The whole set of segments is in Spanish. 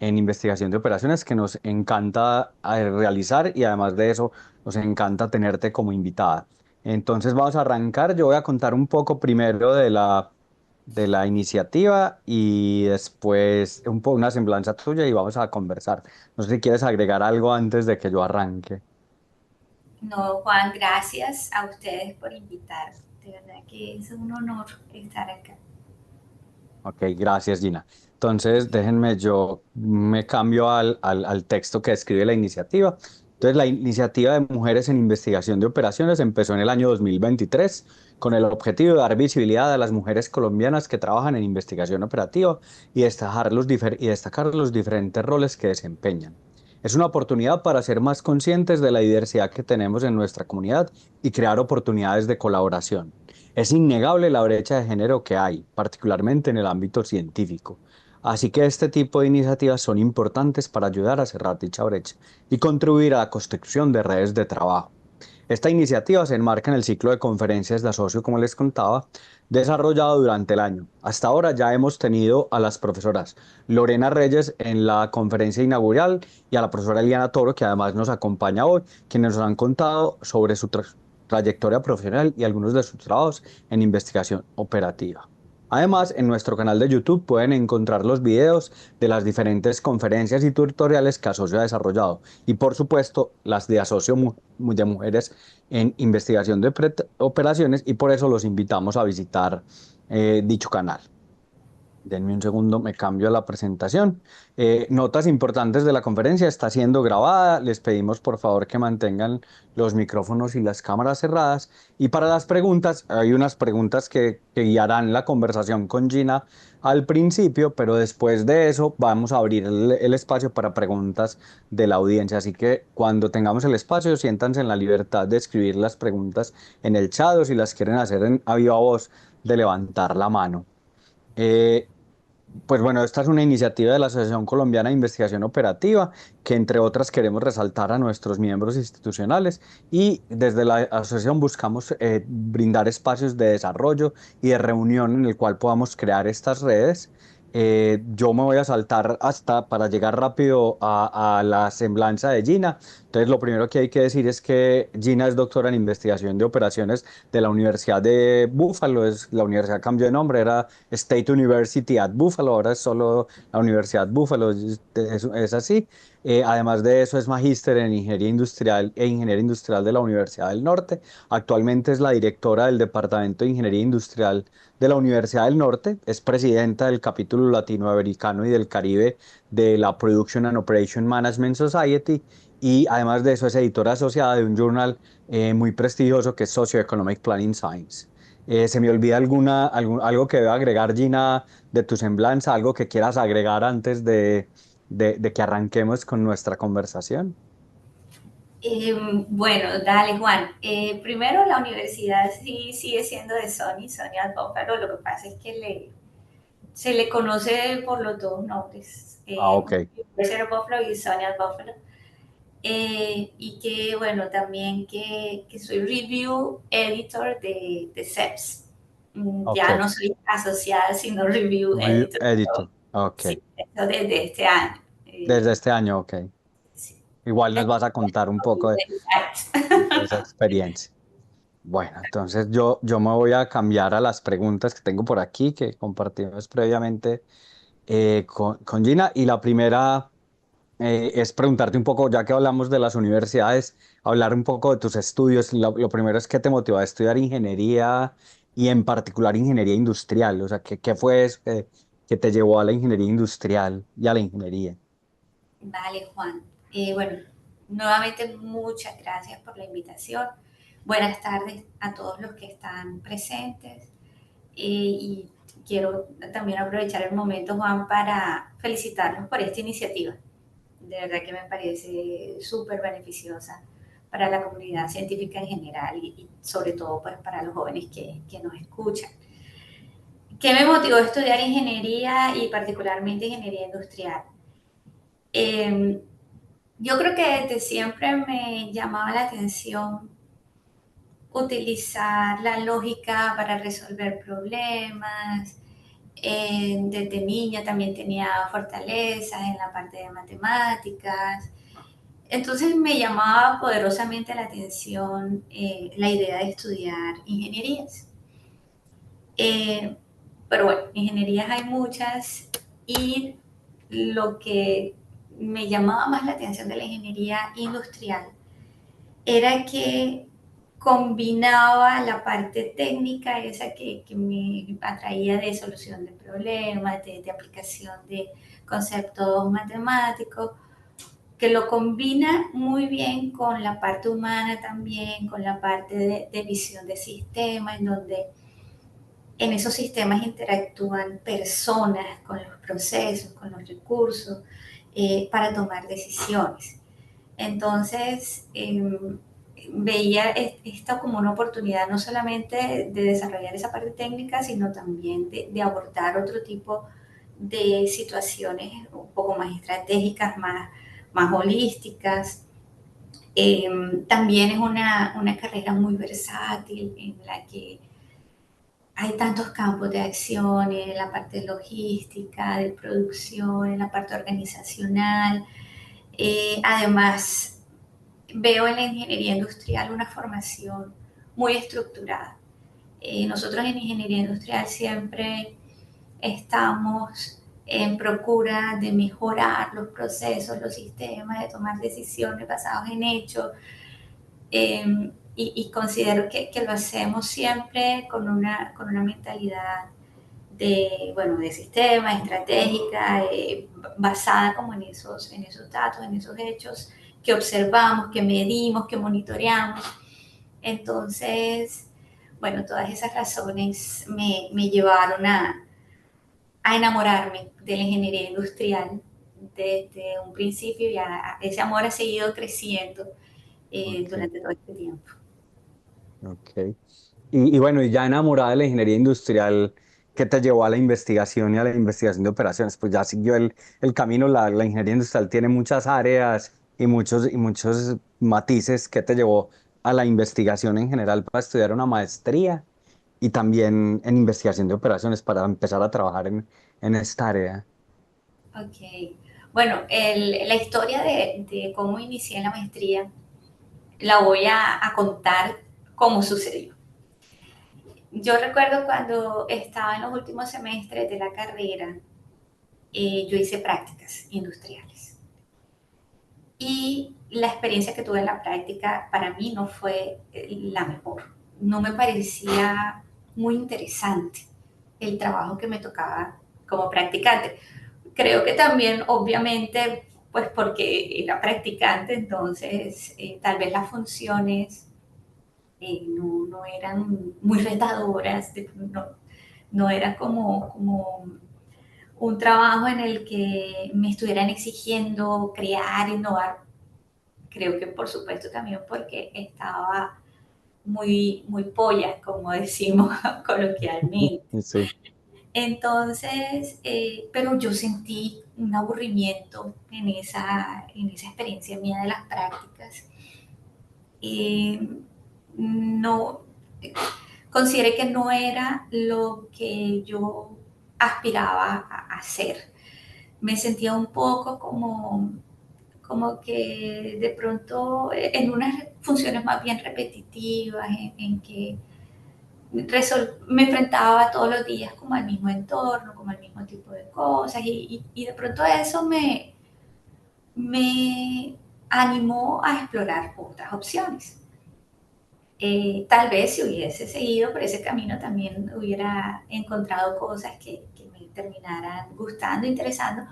en investigación de operaciones que nos encanta realizar y además de eso nos encanta tenerte como invitada. Entonces vamos a arrancar. Yo voy a contar un poco primero de la iniciativa y después un poco una semblanza tuya y vamos a conversar. No sé si quieres agregar algo antes de que yo arranque. No, Juan, gracias a ustedes por invitar. De verdad que es un honor estar acá. Ok, gracias Gina. Entonces, déjenme, yo me cambio al texto que describe la iniciativa. Entonces, la iniciativa de Mujeres en Investigación de Operaciones empezó en el año 2023 con el objetivo de dar visibilidad a las mujeres colombianas que trabajan en investigación operativa y destacar los diferentes roles que desempeñan. Es una oportunidad para ser más conscientes de la diversidad que tenemos en nuestra comunidad y crear oportunidades de colaboración. Es innegable la brecha de género que hay, particularmente en el ámbito científico. Así que este tipo de iniciativas son importantes para ayudar a cerrar dicha brecha y contribuir a la construcción de redes de trabajo. Esta iniciativa se enmarca en el ciclo de conferencias de asocio, como les contaba, desarrollado durante el año. Hasta ahora ya hemos tenido a las profesoras Lorena Reyes en la conferencia inaugural y a la profesora Eliana Toro, que además nos acompaña hoy, quienes nos han contado sobre su trayectoria profesional y algunos de sus trabajos en investigación operativa. Además, en nuestro canal de YouTube pueden encontrar los videos de las diferentes conferencias y tutoriales que Asocio ha desarrollado y, por supuesto, las de Asocio de Mujeres en Investigación de Operaciones, y por eso los invitamos a visitar dicho canal. Denme un segundo, me cambio a la presentación. Notas importantes de la conferencia, está siendo grabada. Les pedimos por favor que mantengan los micrófonos y las cámaras cerradas. Y para las preguntas, hay unas preguntas que guiarán la conversación con Gina al principio, pero después de eso vamos a abrir el espacio para preguntas de la audiencia. Así que cuando tengamos el espacio, siéntanse en la libertad de escribir las preguntas en el chat o si las quieren hacer a viva voz, de levantar la mano. Eh, pues bueno, esta es una iniciativa de la Asociación Colombiana de Investigación Operativa, que entre otras queremos resaltar a nuestros miembros institucionales y desde la asociación buscamos brindar espacios de desarrollo y de reunión en el cual podamos crear estas redes. Yo me voy a saltar hasta para llegar rápido a la semblanza de Gina. Entonces, lo primero que hay que decir es que Gina es doctora en investigación de operaciones de la Universidad de Buffalo. La universidad cambió de nombre, era State University at Buffalo, ahora es solo la Universidad Buffalo, es así. Además de eso, es magíster en Ingeniería Industrial e Ingeniería Industrial de la Universidad del Norte. Actualmente es la directora del Departamento de Ingeniería Industrial de la Universidad del Norte, es presidenta del capítulo latinoamericano y del Caribe de la Production and Operation Management Society, y además de eso es editora asociada de un journal muy prestigioso que es Socioeconomic Planning Science. ¿Se me olvida algo que deba agregar, Gina, de tu semblanza, algo que quieras agregar antes de que arranquemos con nuestra conversación? Bueno, dale, Juan. Primero, la universidad sí sigue siendo de Sony Buffalo. Lo que pasa es que se le conoce por los dos nombres, Ah, ok. University of Buffalo y Sony Buffalo. Y que, bueno, también que soy review editor de CEPS. Ya Ok. no soy asociada, sino review Review editor. editor. Ok. Sí, eso desde este año. Desde este año, ok. Sí. Igual nos Desde vas a contar un poco de esa experiencia. Bueno, entonces yo me voy a cambiar a las preguntas que tengo por aquí, que compartimos previamente con Gina. Y la primera es preguntarte un poco, ya que hablamos de las universidades, hablar un poco de tus estudios. Lo primero es, ¿qué te motivó a estudiar ingeniería y en particular ingeniería industrial? O sea, ¿qué fue eso que te llevó a la ingeniería industrial y a la ingeniería? Vale, Juan. Bueno, nuevamente muchas gracias por la invitación. Buenas tardes a todos los que están presentes. Y quiero también aprovechar el momento, Juan, para felicitarlos por esta iniciativa. De verdad que me parece súper beneficiosa para la comunidad científica en general y sobre todo pues, para los jóvenes que nos escuchan. ¿Qué me motivó a estudiar ingeniería y particularmente ingeniería industrial? Eh, yo creo que desde siempre me llamaba la atención utilizar la lógica para resolver problemas, Desde niña también tenía fortalezas en la parte de matemáticas. Entonces me llamaba poderosamente la atención la idea de estudiar ingenierías. Eh, pero bueno, ingenierías hay muchas y lo que me llamaba más la atención de la ingeniería industrial era que combinaba la parte técnica, esa que me atraía de solución de problemas, de aplicación de conceptos matemáticos, que lo combina muy bien con la parte humana también, con la parte de visión de sistemas, en donde en esos sistemas interactúan personas con los procesos, con los recursos, para tomar decisiones. Entonces, veía esto como una oportunidad no solamente de desarrollar esa parte técnica, sino también de abordar otro tipo de situaciones un poco más estratégicas, más holísticas. También es una carrera muy versátil en la que hay tantos campos de acción, en la parte logística, de producción, en la parte organizacional. Además, veo en la ingeniería industrial una formación muy estructurada. Nosotros en ingeniería industrial siempre estamos en procura de mejorar los procesos, los sistemas, de tomar decisiones basadas en hechos. Y considero que lo hacemos siempre con una mentalidad de, bueno, de sistema, estratégica, basada como en esos datos, en esos hechos que observamos, que medimos, que monitoreamos. Entonces, bueno, todas esas razones me llevaron a enamorarme de la ingeniería industrial desde un principio y ese amor ha seguido creciendo Ok, durante todo este tiempo. ok. Y bueno, y ya enamorada de la ingeniería industrial, ¿qué te llevó a la investigación y a la investigación de operaciones? Pues ya siguió el camino, la ingeniería industrial tiene muchas áreas y muchos matices. ¿Qué te llevó a la investigación en general para estudiar una maestría y también en investigación de operaciones para empezar a trabajar en esta área? Ok. Bueno, la historia de cómo inicié la maestría la voy a contar cómo sucedió. Yo recuerdo cuando estaba en los últimos semestres de la carrera, yo hice prácticas industriales. Y la experiencia que tuve en la práctica para mí no fue la mejor. No me parecía muy interesante el trabajo que me tocaba como practicante. Creo que también, obviamente, pues porque era practicante, entonces tal vez las funciones no eran muy retadoras, no era como un trabajo en el que me estuvieran exigiendo crear, innovar. Creo que por supuesto también porque estaba muy polla, como decimos coloquialmente. Sí, Entonces, pero yo sentí un aburrimiento en esa experiencia mía de las prácticas. No, consideré que no era lo que yo aspiraba a hacer. Me sentía un poco como que de pronto en unas funciones más bien repetitivas, en que me enfrentaba todos los días como al mismo entorno, como al mismo tipo de cosas, y de pronto eso me animó a explorar otras opciones. Tal vez si hubiese seguido por ese camino también hubiera encontrado cosas que me terminaran gustando, interesando,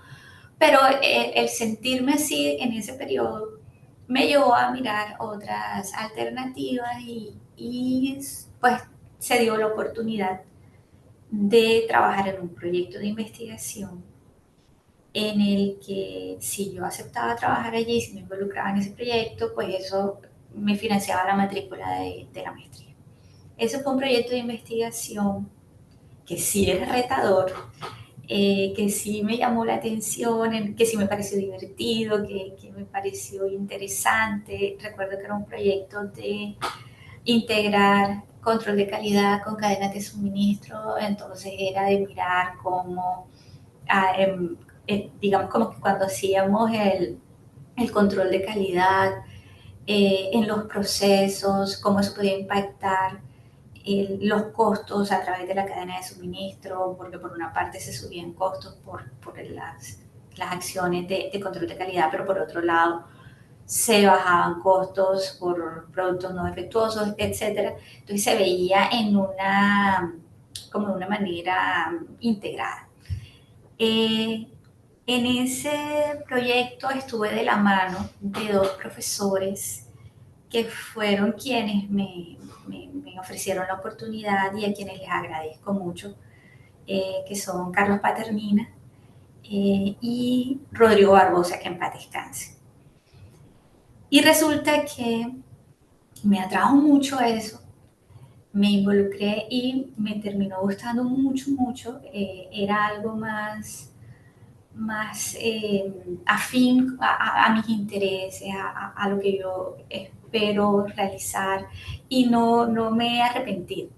pero el sentirme así en ese periodo me llevó a mirar otras alternativas y pues se dio la oportunidad de trabajar en un proyecto de investigación en el que si yo aceptaba trabajar allí, si me involucraba en ese proyecto, pues eso me financiaba la matrícula de la maestría. Ese fue un proyecto de investigación que sí es retador, que sí me llamó la atención, que sí me pareció divertido, que me pareció interesante. Recuerdo que era un proyecto de integrar control de calidad con cadenas de suministro, entonces era de mirar cómo, ah, digamos como que cuando hacíamos el control de calidad en los procesos, cómo eso podía impactar los costos a través de la cadena de suministro, porque por una parte se subían costos por las acciones de control de calidad, pero por otro lado se bajaban costos por productos no defectuosos, etcétera. Entonces se veía como de una manera integrada. Eh, en ese proyecto estuve de la mano de dos profesores que fueron quienes me ofrecieron la oportunidad y a quienes les agradezco mucho, que son Carlos Paternina y Rodrigo Barbosa, que en paz descanse. Y resulta que me atrajo mucho eso, me involucré y me terminó gustando mucho, mucho. Era algo más afín a mis intereses, a lo que yo espero realizar y no me he arrepentido,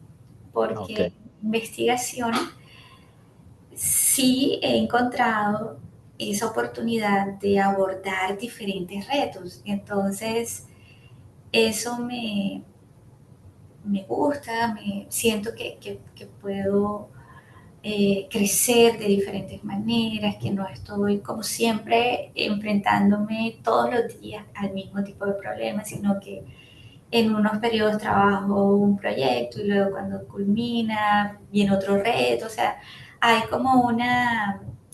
Ok, porque investigación sí he encontrado esa oportunidad de abordar diferentes retos. Entonces, eso me gusta, siento que puedo crecer de diferentes maneras, que no estoy como siempre enfrentándome todos los días al mismo tipo de problemas, sino que en unos periodos trabajo un proyecto y luego cuando culmina viene otro reto, o sea, hay como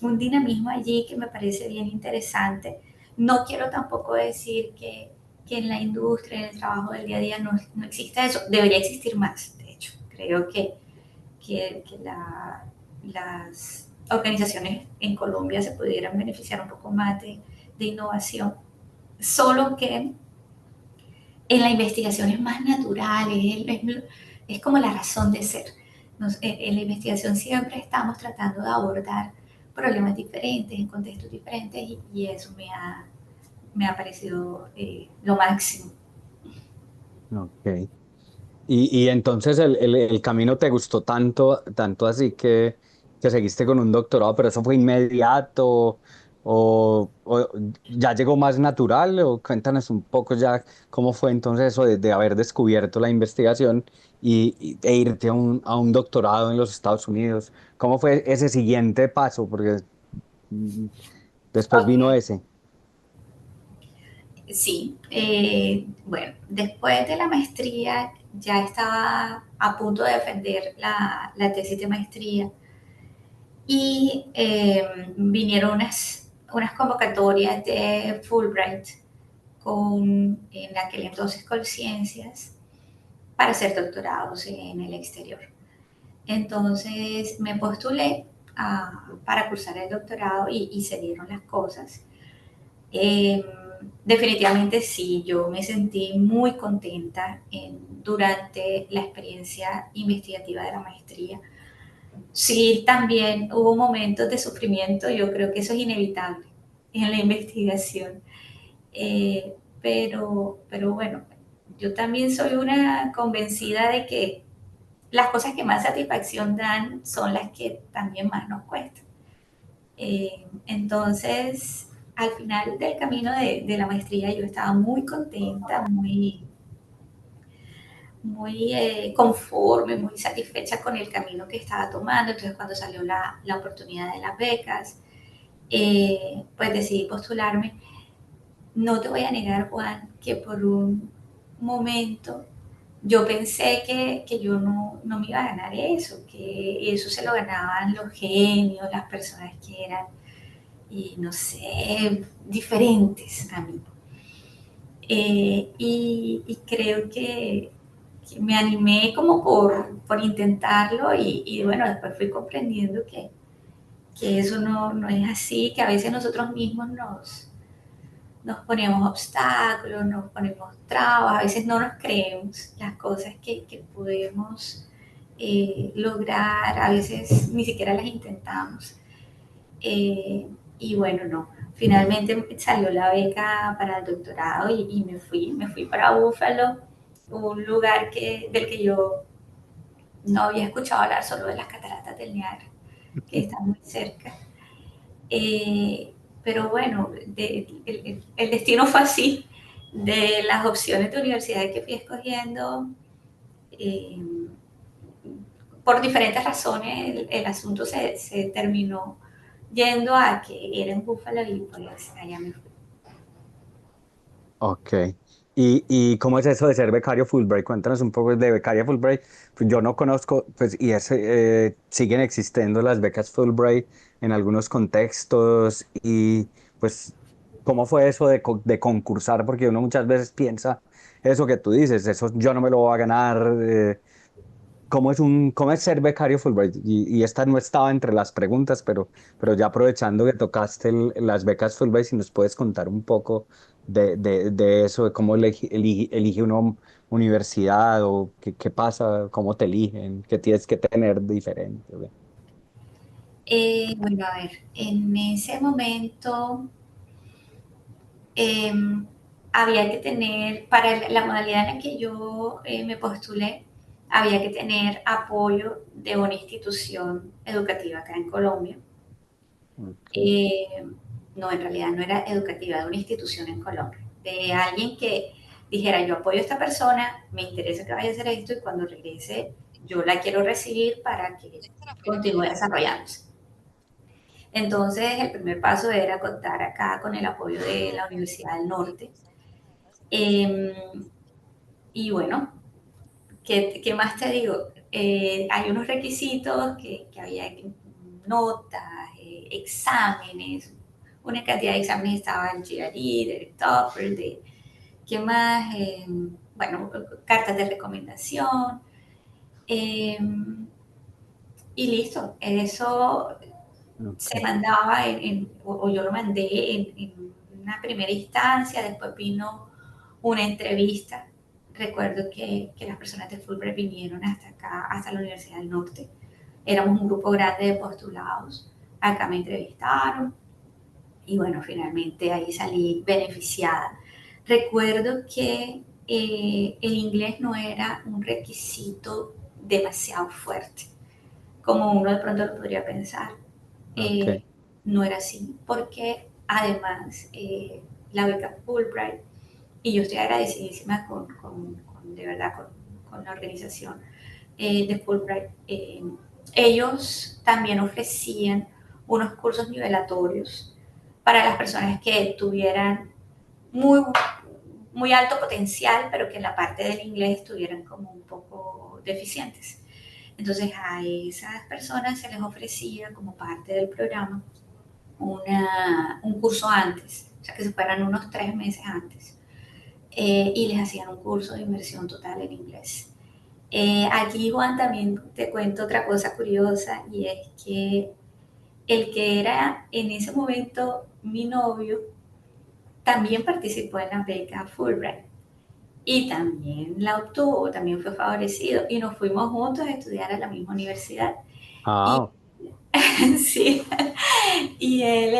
un dinamismo allí que me parece bien interesante. No quiero tampoco decir que en la industria, en el trabajo del día a día no existe eso, debería existir más, de hecho, creo que las organizaciones en Colombia se pudieran beneficiar un poco más de innovación, solo que en la investigación es más natural, es como la razón de ser. En la investigación siempre estamos tratando de abordar problemas diferentes, en contextos diferentes, y eso me ha parecido lo máximo. ok. Y entonces el camino te gustó tanto, tanto así que seguiste con un doctorado, pero eso fue inmediato o ya llegó más natural, o cuéntanos un poco ya cómo fue entonces eso de haber descubierto la investigación e irte a un doctorado en los Estados Unidos. ¿Cómo fue ese siguiente paso? Porque mm, después vino Ok, ese. sí, bueno, después de la maestría ya estaba a punto de defender la tesis de maestría y vinieron unas convocatorias de Fulbright en aquel entonces Colciencias para hacer doctorados en el exterior. Entonces me postulé para cursar el doctorado y se dieron las cosas. Eh, Definitivamente sí, yo me sentí muy contenta durante la experiencia investigativa de la maestría. Sí, también hubo momentos de sufrimiento, yo creo que eso es inevitable en la investigación. Pero bueno, yo también soy una convencida de que las cosas que más satisfacción dan son las que también más nos cuestan. Entonces, al final del camino de la maestría yo estaba muy contenta, muy conforme, muy satisfecha con el camino que estaba tomando. Entonces, cuando salió la oportunidad de las becas, pues decidí postularme. No te voy a negar, Juan, que por un momento yo pensé que yo no me iba a ganar eso, que eso se lo ganaban los genios, las personas que eran, y no sé, diferentes a mí. Y creo que me animé como por intentarlo y bueno, después fui comprendiendo que eso no es así, que a veces nosotros mismos nos ponemos obstáculos, nos ponemos trabas, a veces no nos creemos las cosas que podemos lograr, a veces ni siquiera las intentamos. Y bueno, no, finalmente salió la beca para el doctorado y me fui para Búfalo, un lugar del que yo no había escuchado hablar solo de las cataratas del Niágara, que están muy cerca. Eh, pero bueno, el destino fue así. De las opciones de universidad que fui escogiendo, eh, por diferentes razones, el asunto se terminó yendo a que era en Búfalo y pues allá me fui. Ok. ¿Y cómo es eso de ser becario Fulbright? Cuéntanos un poco de becaria Fulbright. Pues yo no conozco, pues, siguen existiendo las becas Fulbright en algunos contextos. Y pues, ¿cómo fue eso de concursar? Porque uno muchas veces piensa eso que tú dices, eso yo no me lo voy a ganar. ¿Cómo es ser becario Fulbright? Y esta no estaba entre las preguntas, pero ya aprovechando que tocaste las becas Fulbright, si nos puedes contar un poco de eso, de cómo elige una universidad o qué pasa, cómo te eligen, qué tienes que tener diferente. ¿Ok? Bueno, a ver, en ese momento eh, había que tener, para la modalidad en la que yo me postulé, había que tener apoyo de una institución educativa acá en Colombia. Ok. Eh, no, en realidad no era educativa, de una institución en Colombia, de alguien que dijera, yo apoyo a esta persona, me interesa que vaya a hacer esto y cuando regrese yo la quiero recibir para que continúe desarrollándose. Entonces, el primer paso era contar acá con el apoyo de la Universidad del Norte. Eh, y bueno, ¿qué más te digo? Hay unos requisitos que había notas, exámenes, una cantidad de exámenes estaba el GRE, del TOEFL, de qué más, bueno, cartas de recomendación, eh, y listo. Eso se Ok. mandaba o yo lo mandé en una primera instancia, después vino una entrevista. Recuerdo que las personas de Fulbright vinieron hasta acá, hasta la Universidad del Norte. Éramos un grupo grande de postulados. Acá me entrevistaron y bueno, finalmente ahí salí beneficiada. Recuerdo que el inglés no era un requisito demasiado fuerte, como uno de pronto lo podría pensar. Ok. eh, no era así, porque además la beca Fulbright, y yo estoy agradecidísima de verdad con la organización de Fulbright, ellos también ofrecían unos cursos nivelatorios para las personas que tuvieran muy, muy alto potencial, pero que en la parte del inglés estuvieran como un poco deficientes. Entonces a esas personas se les ofrecía como parte del programa un curso antes, o sea que se fueran unos 3 meses antes, y les hacían un curso de inmersión total en inglés. Aquí, Juan, también te cuento otra cosa curiosa y es que el que era en ese momento mi novio también participó en la beca Fulbright y también la obtuvo, también fue favorecido y nos fuimos juntos a estudiar a la misma universidad. Y Ah, sí, y él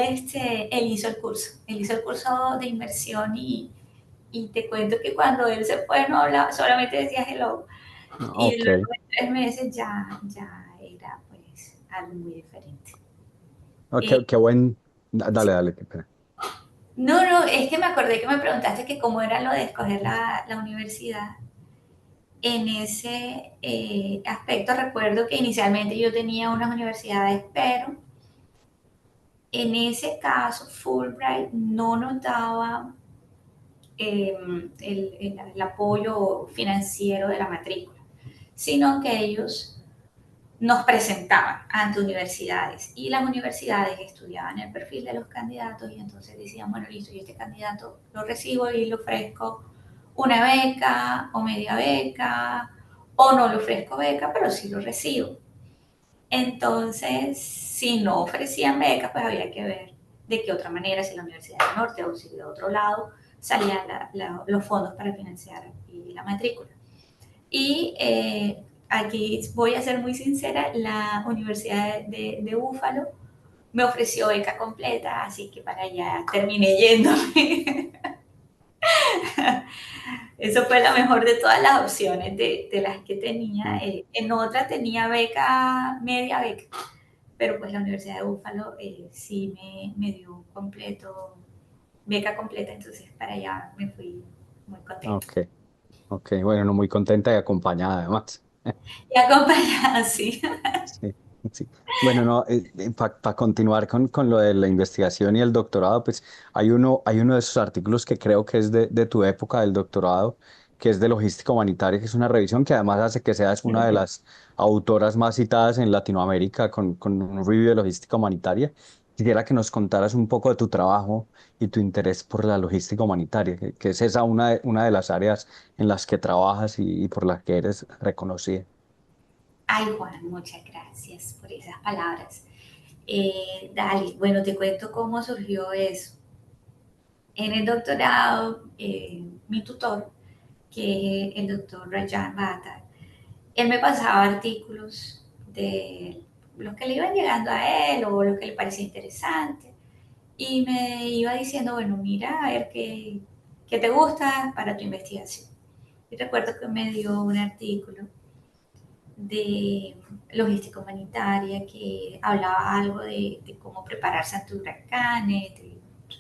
hizo el curso de inmersión y te cuento que cuando él se fue no hablaba, solamente decía hello. Y ok. luego de 3 meses ya era pues algo muy diferente. Ok, Eh, qué buen. Dale, qué pena. no, no, es que me acordé que me preguntaste que cómo era lo de escoger la universidad. En ese aspecto recuerdo que inicialmente yo tenía unas universidades, pero en ese caso Fulbright no nos daba el apoyo financiero de la matrícula, sino que ellos nos presentaban ante universidades y las universidades estudiaban el perfil de los candidatos y entonces decían, bueno, listo, yo este candidato lo recibo y le ofrezco una beca o media beca o no le ofrezco beca, pero sí lo recibo. Entonces, si no ofrecían becas, pues había que ver de qué otra manera, si la Universidad del Norte o si de otro lado salían los fondos para financiar la matrícula. Y aquí voy a ser muy sincera, la Universidad de Búfalo me ofreció beca completa, así que para allá terminé yéndome. Eso fue la mejor de todas las opciones de las que tenía. Mm. En otra tenía beca, media beca, pero pues la Universidad de Búfalo sí me dio completo, beca completa, entonces para allá me fui muy contenta. Ok, ok, bueno, no muy contenta y acompañada además. Y acompañada, sí. Sí, sí. Bueno, no, para continuar con lo de la investigación y el doctorado, pues hay uno de esos artículos que creo que es de tu época del doctorado, que es de logística humanitaria, que es una revisión que además hace que seas una de las autoras más citadas en Latinoamérica con un review de logística humanitaria. Quisiera que nos contaras un poco de tu trabajo y tu interés por la logística humanitaria, que es esa una de las áreas en las que trabajas y por las que eres reconocida. Ay, Juan, muchas gracias por esas palabras. Dale, bueno, te cuento cómo surgió eso. En el doctorado, mi tutor, que es el doctor Rajan Bhatta, él me pasaba artículos de los que le iban llegando a él o los que le parecía interesante y me iba diciendo, bueno, mira, a ver qué te gusta para tu investigación. Y recuerdo que me dio un artículo de logística humanitaria que hablaba algo de cómo prepararse ante huracanes,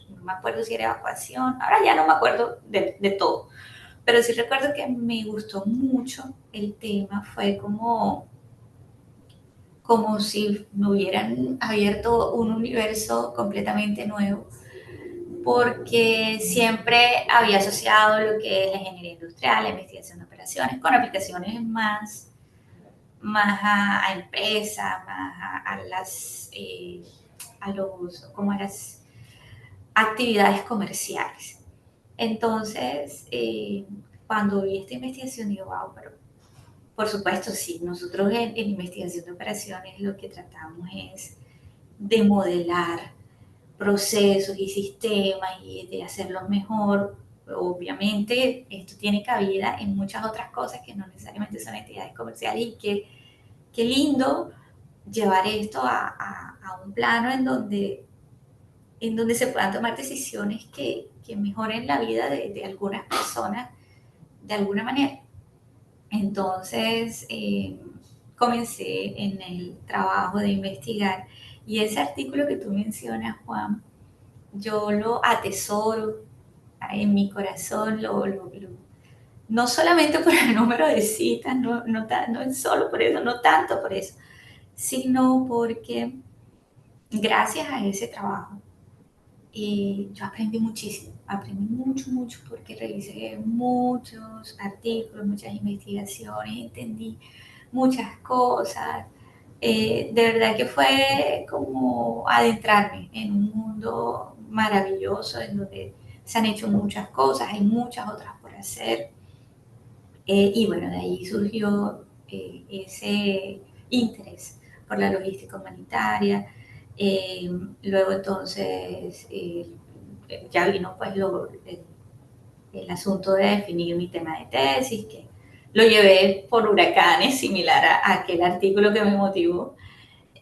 no me acuerdo si era evacuación, ahora ya no me acuerdo de todo, pero sí recuerdo que me gustó mucho el tema, fue como si me hubieran abierto un universo completamente nuevo, porque siempre había asociado lo que es la ingeniería industrial, la investigación de operaciones, con aplicaciones más a empresas, más como a las actividades comerciales. Entonces, cuando vi esta investigación, digo, wow, pero por supuesto, sí, nosotros en investigación de operaciones lo que tratamos es de modelar procesos y sistemas y de hacerlos mejor. Obviamente, esto tiene cabida en muchas otras cosas que no necesariamente son actividades comerciales y que qué lindo llevar esto a un plano en donde se puedan tomar decisiones que mejoren la vida de algunas personas de alguna manera. Entonces, comencé en el trabajo de investigar y ese artículo que tú mencionas, Juan, yo lo atesoro en mi corazón, no solamente por el número de citas, no es solo por eso, no tanto por eso, sino porque gracias a ese trabajo yo aprendí muchísimo, aprendí mucho, mucho porque revisé muchos artículos, muchas investigaciones, entendí muchas cosas. De verdad que fue como adentrarme en un mundo maravilloso en donde se han hecho muchas cosas, hay muchas otras por hacer. Y bueno, de ahí surgió ese interés por la logística humanitaria. Eh, Luego entonces ya vino pues el asunto de definir mi tema de tesis, que lo llevé por huracanes, similar a aquel artículo que me motivó,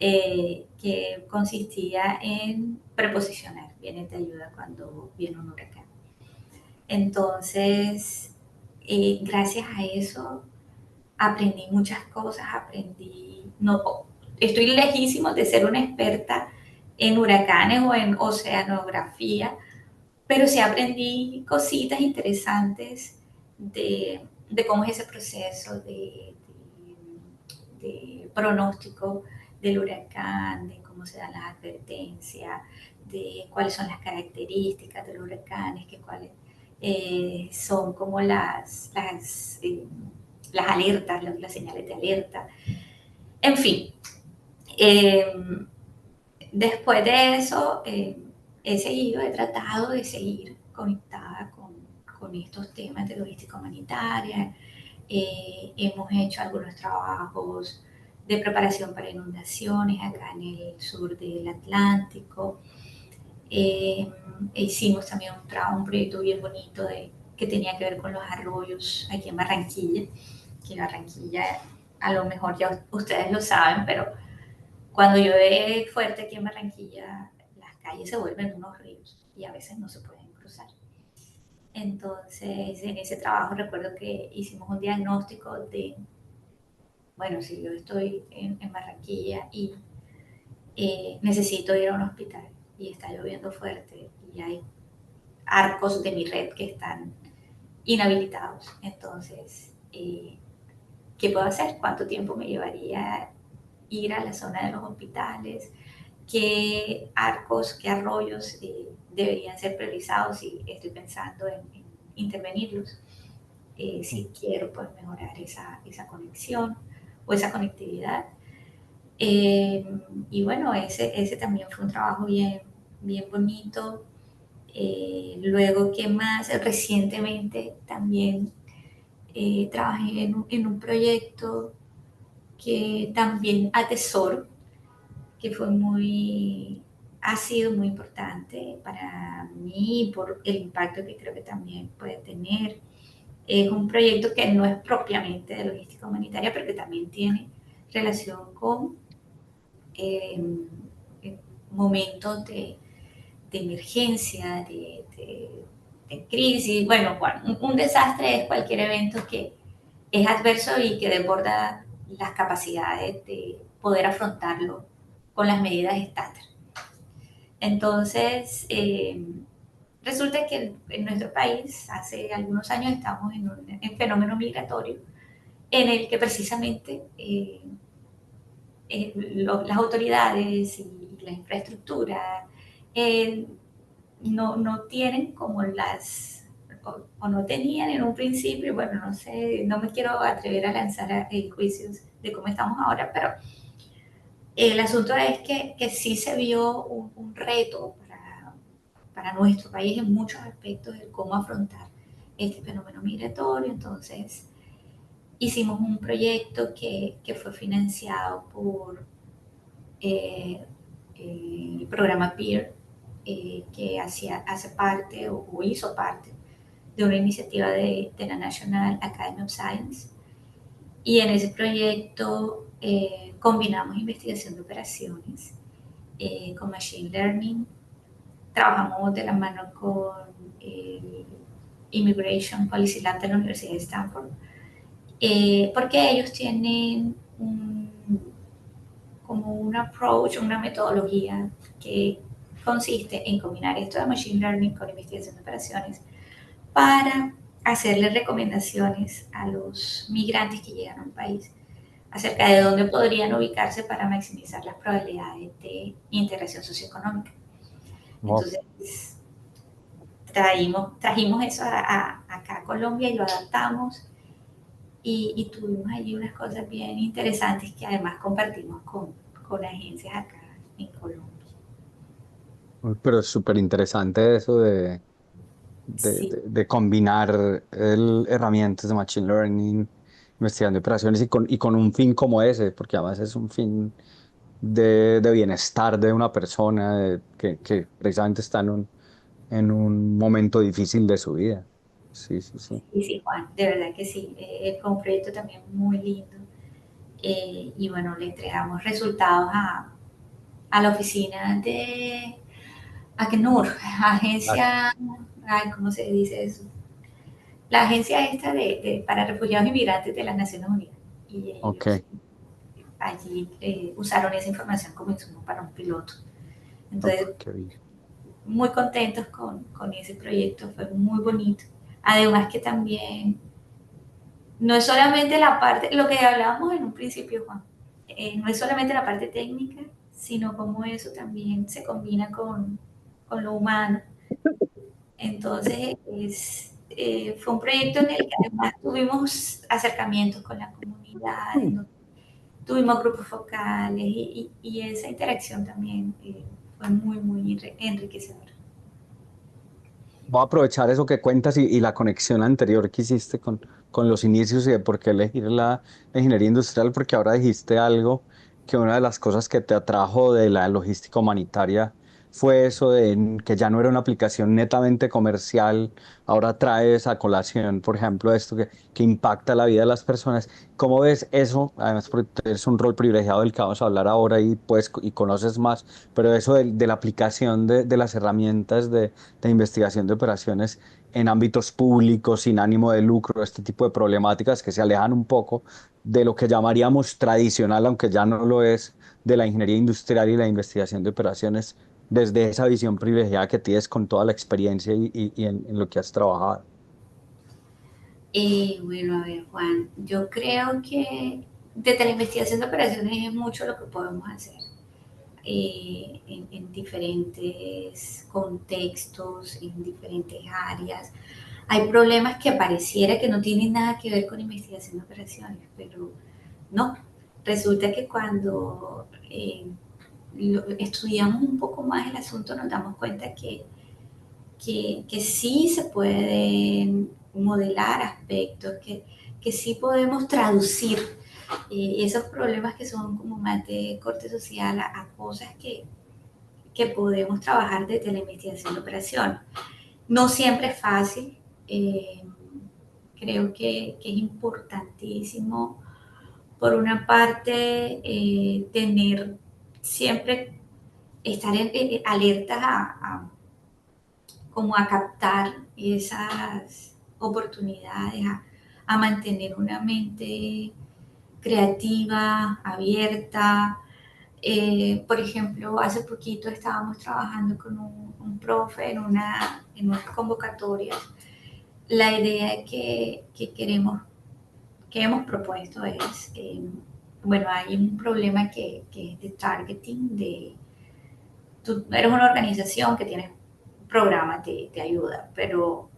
que consistía en preposicionar, viene de ayuda cuando viene un huracán. Entonces, gracias a eso aprendí muchas cosas, no, estoy lejísimo de ser una experta en huracanes o en oceanografía, pero sí aprendí cositas interesantes de cómo es ese proceso de pronóstico del huracán, de cómo se dan las advertencias, de cuáles son las características de los huracanes, cuáles son como las alertas, las señales de alerta. En fin, eh, después de eso he tratado de seguir conectada con estos temas de logística humanitaria. Hemos hecho algunos trabajos de preparación para inundaciones acá en el sur del Atlántico. Eh, Hicimos también un proyecto bien bonito que tenía que ver con los arroyos aquí en Barranquilla, que Barranquilla a lo mejor ya ustedes lo saben, pero cuando llueve fuerte aquí en Barranquilla, las calles se vuelven unos ríos y a veces no se pueden cruzar. Entonces, en ese trabajo recuerdo que hicimos un diagnóstico de, bueno, si yo estoy en Barranquilla y necesito ir a un hospital y está lloviendo fuerte y hay arcos de mi red que están inhabilitados, entonces, ¿qué puedo hacer? ¿Cuánto tiempo me llevaría ir a la zona de los hospitales? ¿Qué arcos, qué arroyos deberían ser priorizados si estoy pensando en intervenirlos? Si quiero pues, mejorar esa conexión o esa conectividad. Eh, y bueno, ese también fue un trabajo bien bonito. Luego, ¿qué más? Recientemente también trabajé en un proyecto que también atesoro, que fue ha sido muy importante para mí por el impacto que creo que también puede tener. Es un proyecto que no es propiamente de logística humanitaria, pero que también tiene relación con eh, momentos de emergencia, de crisis. Bueno, un desastre es cualquier evento que es adverso y que desborda las capacidades de poder afrontarlo con las medidas estándar. Entonces, resulta que en nuestro país hace algunos años estamos en fenómeno migratorio en el que precisamente las autoridades y la infraestructura eh, no tienen como o no tenían en un principio, bueno, no sé, no me quiero atrever a lanzar juicios de cómo estamos ahora, pero el asunto es que sí se vio un reto para nuestro país en muchos aspectos de cómo afrontar este fenómeno migratorio. Entonces, hicimos un proyecto que fue financiado por el programa PEER, que hace parte o hizo parte de una iniciativa de la National Academy of Science. Y en ese proyecto combinamos investigación de operaciones con Machine Learning. Trabajamos de la mano con el Immigration Policy Lab de la Universidad de Stanford, porque ellos tienen como un approach, una metodología que consiste en combinar esto de Machine Learning con investigación de operaciones para hacerle recomendaciones a los migrantes que llegan a un país acerca de dónde podrían ubicarse para maximizar las probabilidades de integración socioeconómica. Wow. Entonces, trajimos eso acá a Colombia y lo adaptamos y tuvimos allí unas cosas bien interesantes que además compartimos con agencias acá en Colombia. Pero es súper interesante eso Sí, de combinar herramientas de Machine Learning, investigación de operaciones y con un fin como ese, porque además es un fin de bienestar de una persona que precisamente está en un momento difícil de su vida. Sí, sí, sí. sí, Juan, de verdad que sí. Fue un proyecto también muy lindo. Y bueno, le entregamos resultados a la oficina de ACNUR, Ah, agencia, ay, ¿cómo se dice eso? La agencia esta para refugiados y migrantes de las Naciones Unidas. Y ellos ok. allí usaron esa información como insumo para un piloto. Oh, Entonces, qué bien. muy contentos con ese proyecto, fue muy bonito. Además que también, no es solamente la parte, lo que hablábamos en un principio, Juan, no es solamente la parte técnica, sino cómo eso también se combina con lo humano. Entonces, fue un proyecto en el que además tuvimos acercamientos con la comunidad, tuvimos grupos focales y esa interacción también fue muy enriquecedora. Voy a aprovechar eso que cuentas y la conexión anterior que hiciste con los inicios y de por qué elegir la ingeniería industrial, porque ahora dijiste algo que una de las cosas que te atrajo de la logística humanitaria fue eso de que ya no era una aplicación netamente comercial, ahora traes a colación, por ejemplo, esto que impacta la vida de las personas. ¿Cómo ves eso? Además, porque es un rol privilegiado del que vamos a hablar ahora y, pues, y conoces más, pero eso de la aplicación de las herramientas de investigación de operaciones en ámbitos públicos, sin ánimo de lucro, este tipo de problemáticas que se alejan un poco de lo que llamaríamos tradicional, aunque ya no lo es, de la ingeniería industrial y la investigación de operaciones, desde esa visión privilegiada que tienes con toda la experiencia y en lo que has trabajado. Bueno, a ver, Juan, yo creo que desde la investigación de operaciones es mucho lo que podemos hacer en diferentes contextos, en diferentes áreas. Hay problemas que pareciera que no tienen nada que ver con investigación de operaciones, pero no. Resulta que cuando estudiamos un poco más el asunto nos damos cuenta que sí se pueden modelar aspectos, que sí podemos traducir esos problemas que son como más de corte social a cosas que podemos trabajar desde la investigación de operación. No siempre es fácil, eh, creo que es importantísimo, por una parte, tener siempre, estar alertas como a captar esas oportunidades, a mantener una mente creativa, abierta. Por ejemplo, hace poquito estábamos trabajando con un profe en unas convocatorias. La idea que hemos propuesto es, bueno, hay un problema que es de targeting, tú eres una organización que tiene programas de ayuda, pero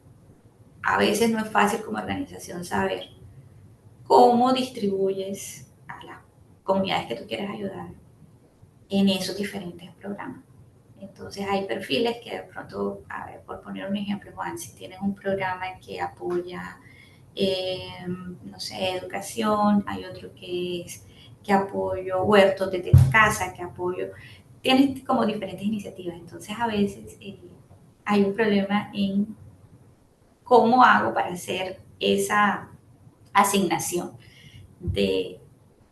a veces no es fácil como organización saber cómo distribuyes a las comunidades que tú quieres ayudar en esos diferentes programas. Entonces hay perfiles que de pronto, a ver, por poner un ejemplo, Juan, si tienes un programa que apoya, no sé, educación, hay otro que es que apoyo huertos desde casa, que apoyo, tienes como diferentes iniciativas. Entonces a veces hay un problema en cómo hago para hacer esa asignación de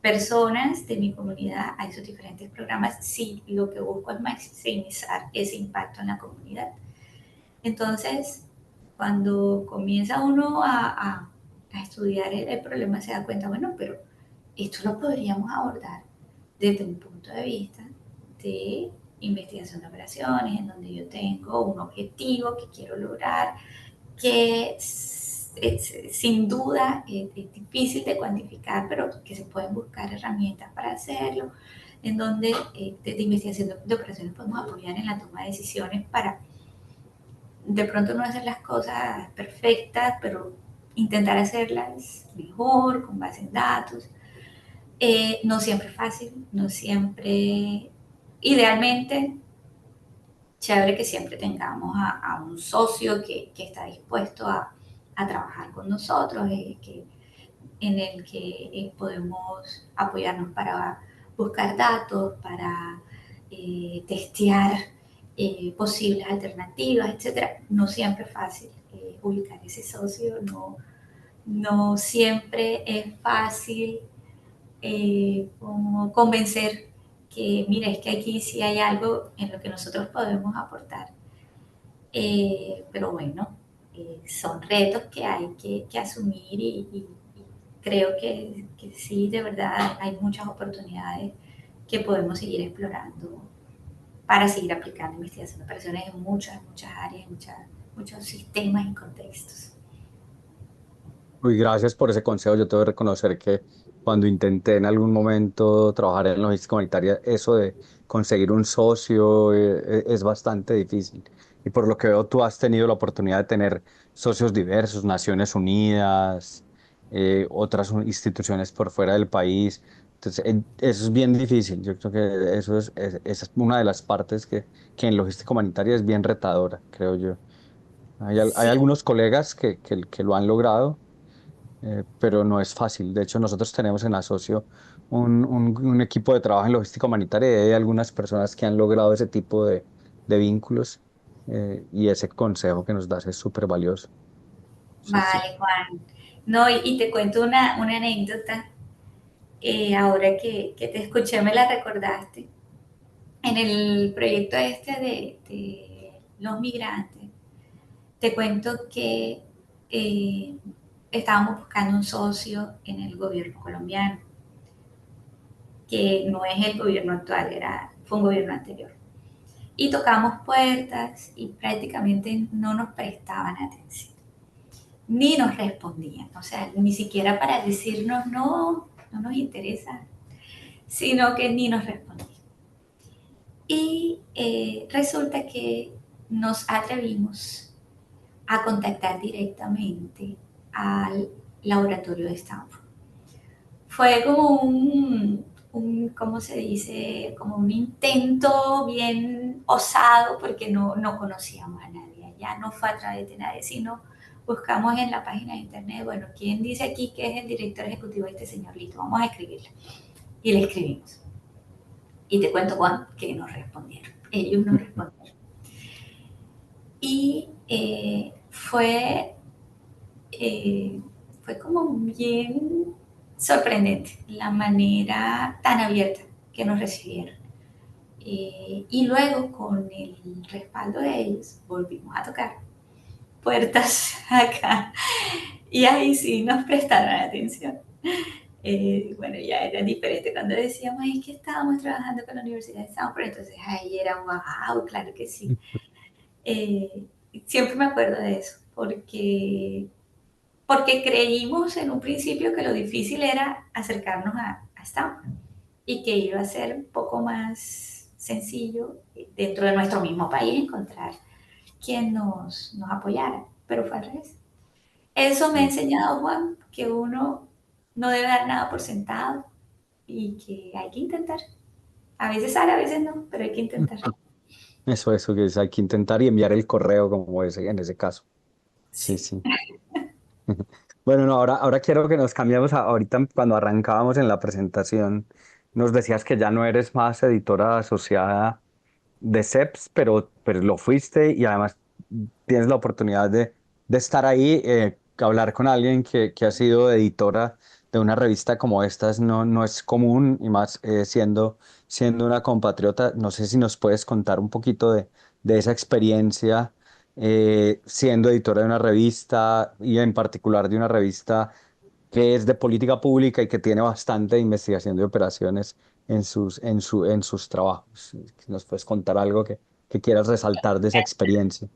personas de mi comunidad a esos diferentes programas si lo que busco es maximizar ese impacto en la comunidad. Entonces, cuando comienza uno a estudiar el problema, se da cuenta, bueno, pero esto lo podríamos abordar desde un punto de vista de investigación de operaciones, en donde yo tengo un objetivo que quiero lograr, que sin duda es difícil de cuantificar, pero que se pueden buscar herramientas para hacerlo, en donde desde investigación de operaciones podemos apoyar en la toma de decisiones para de pronto no hacer las cosas perfectas, pero intentar hacerlas mejor, con base en datos. No siempre es fácil, no siempre, idealmente, chévere que siempre tengamos a un socio que está dispuesto a trabajar con nosotros, en el que podemos apoyarnos para buscar datos, para testear posibles alternativas, etcétera. No siempre es fácil ubicar ese socio, no siempre es fácil como convencer que, mira, es que aquí sí hay algo en lo que nosotros podemos aportar. Pero bueno, son retos que hay que asumir y creo que sí, de verdad, hay muchas oportunidades que podemos seguir explorando para seguir aplicando investigación de operaciones en muchas áreas, muchos sistemas y contextos. Uy, gracias por ese consejo. Yo tengo que reconocer que cuando intenté en algún momento trabajar en logística humanitaria, eso de conseguir un socio es bastante difícil. Y por lo que veo, tú has tenido la oportunidad de tener socios diversos, Naciones Unidas, otras instituciones por fuera del país. Entonces, eso es bien difícil. Yo creo que esa es una de las partes que en logística humanitaria es bien retadora, creo yo. Hay Sí, algunos colegas que lo han logrado, pero no es fácil. De hecho, nosotros tenemos en Asocio un equipo de trabajo en logística humanitaria y hay algunas personas que han logrado ese tipo de vínculos, y ese consejo que nos das es súper valioso. Sí, sí. Vale, Juan. No, y te cuento una anécdota. Ahora que te escuché, me la recordaste. En el proyecto este de los migrantes, te cuento que estábamos buscando un socio en el gobierno colombiano, que no es el gobierno actual, fue un gobierno anterior. Y tocamos puertas y prácticamente no nos prestaban atención, ni nos respondían, o sea, ni siquiera para decirnos no, no nos interesa, sino que ni nos respondían. Y resulta que nos atrevimos a contactar directamente al laboratorio de Stanford. Fue como ¿cómo se dice? Como un intento bien osado porque no conocíamos a nadie allá, no fue a través de nadie, sino buscamos en la página de internet, bueno, ¿quién dice aquí que es el director ejecutivo de este señor? Listo, vamos a escribirle. Y le escribimos. Y te cuento, Juan, que nos respondieron. Ellos nos respondieron. Y eh, fue como bien sorprendente la manera tan abierta que nos recibieron. Y luego, con el respaldo de ellos, volvimos a tocar puertas acá. Y ahí sí nos prestaron atención. Bueno, ya era diferente cuando decíamos, es que estábamos trabajando con la Universidad de Stanford, entonces ahí era, wow, claro que sí. Eh, Siempre me acuerdo de eso, porque creímos en un principio que lo difícil era acercarnos a Stanford y que iba a ser un poco más sencillo dentro de nuestro mismo país encontrar quien nos apoyara, pero fue al revés. Eso me ha Sí. enseñado, Juan, que uno no debe dar nada por sentado y que hay que intentar. A veces sale, a veces no, pero hay que intentar. Eso que es, hay que intentar y enviar el correo como ese, en ese caso. Sí, Sí. sí. Bueno, no, ahora quiero que nos cambiemos ahorita cuando arrancábamos en la presentación, nos decías que ya no eres más editora asociada de CEPS, pero lo fuiste y además tienes la oportunidad de estar ahí, hablar con alguien que ha sido editora de una revista como estas no es común y más siendo una compatriota. No sé si nos puedes contar un poquito de esa experiencia, siendo editora de una revista y en particular de una revista que es de política pública y que tiene bastante investigación de operaciones en sus trabajos. Si nos puedes contar algo que quieras resaltar de esa experiencia.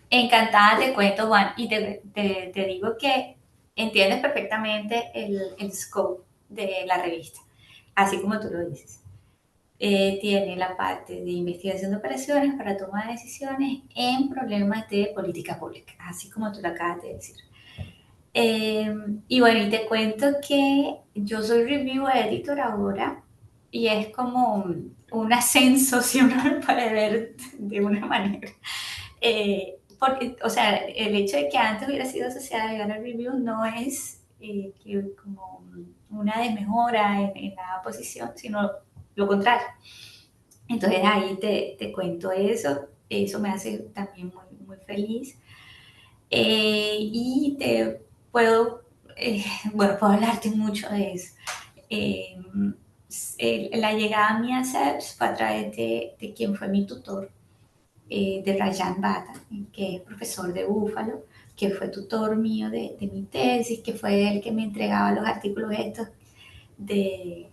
Encantada te cuento, Juan, y te digo que entiendes perfectamente el scope de la revista, así como tú lo dices. Tiene la parte de investigación de operaciones para toma de decisiones en problemas de política pública, así como tú lo acabas de decir. Y bueno, y te cuento que yo soy review editor ahora y es como un ascenso, si uno lo puede ver de una manera. Porque, o sea, el hecho de que antes hubiera sido asociada a Gala Review no es que como una desmejora en la posición, sino lo contrario. Entonces ahí te cuento eso me hace también muy feliz. Y te puedo, eh, bueno, puedo hablarte mucho de eso. Eh, la llegada mía a CEPS fue a través de quien fue mi tutor, de Rayan Bata, que es profesor de Búfalo, que fue tutor mío de mi tesis, que fue el que me entregaba los artículos estos el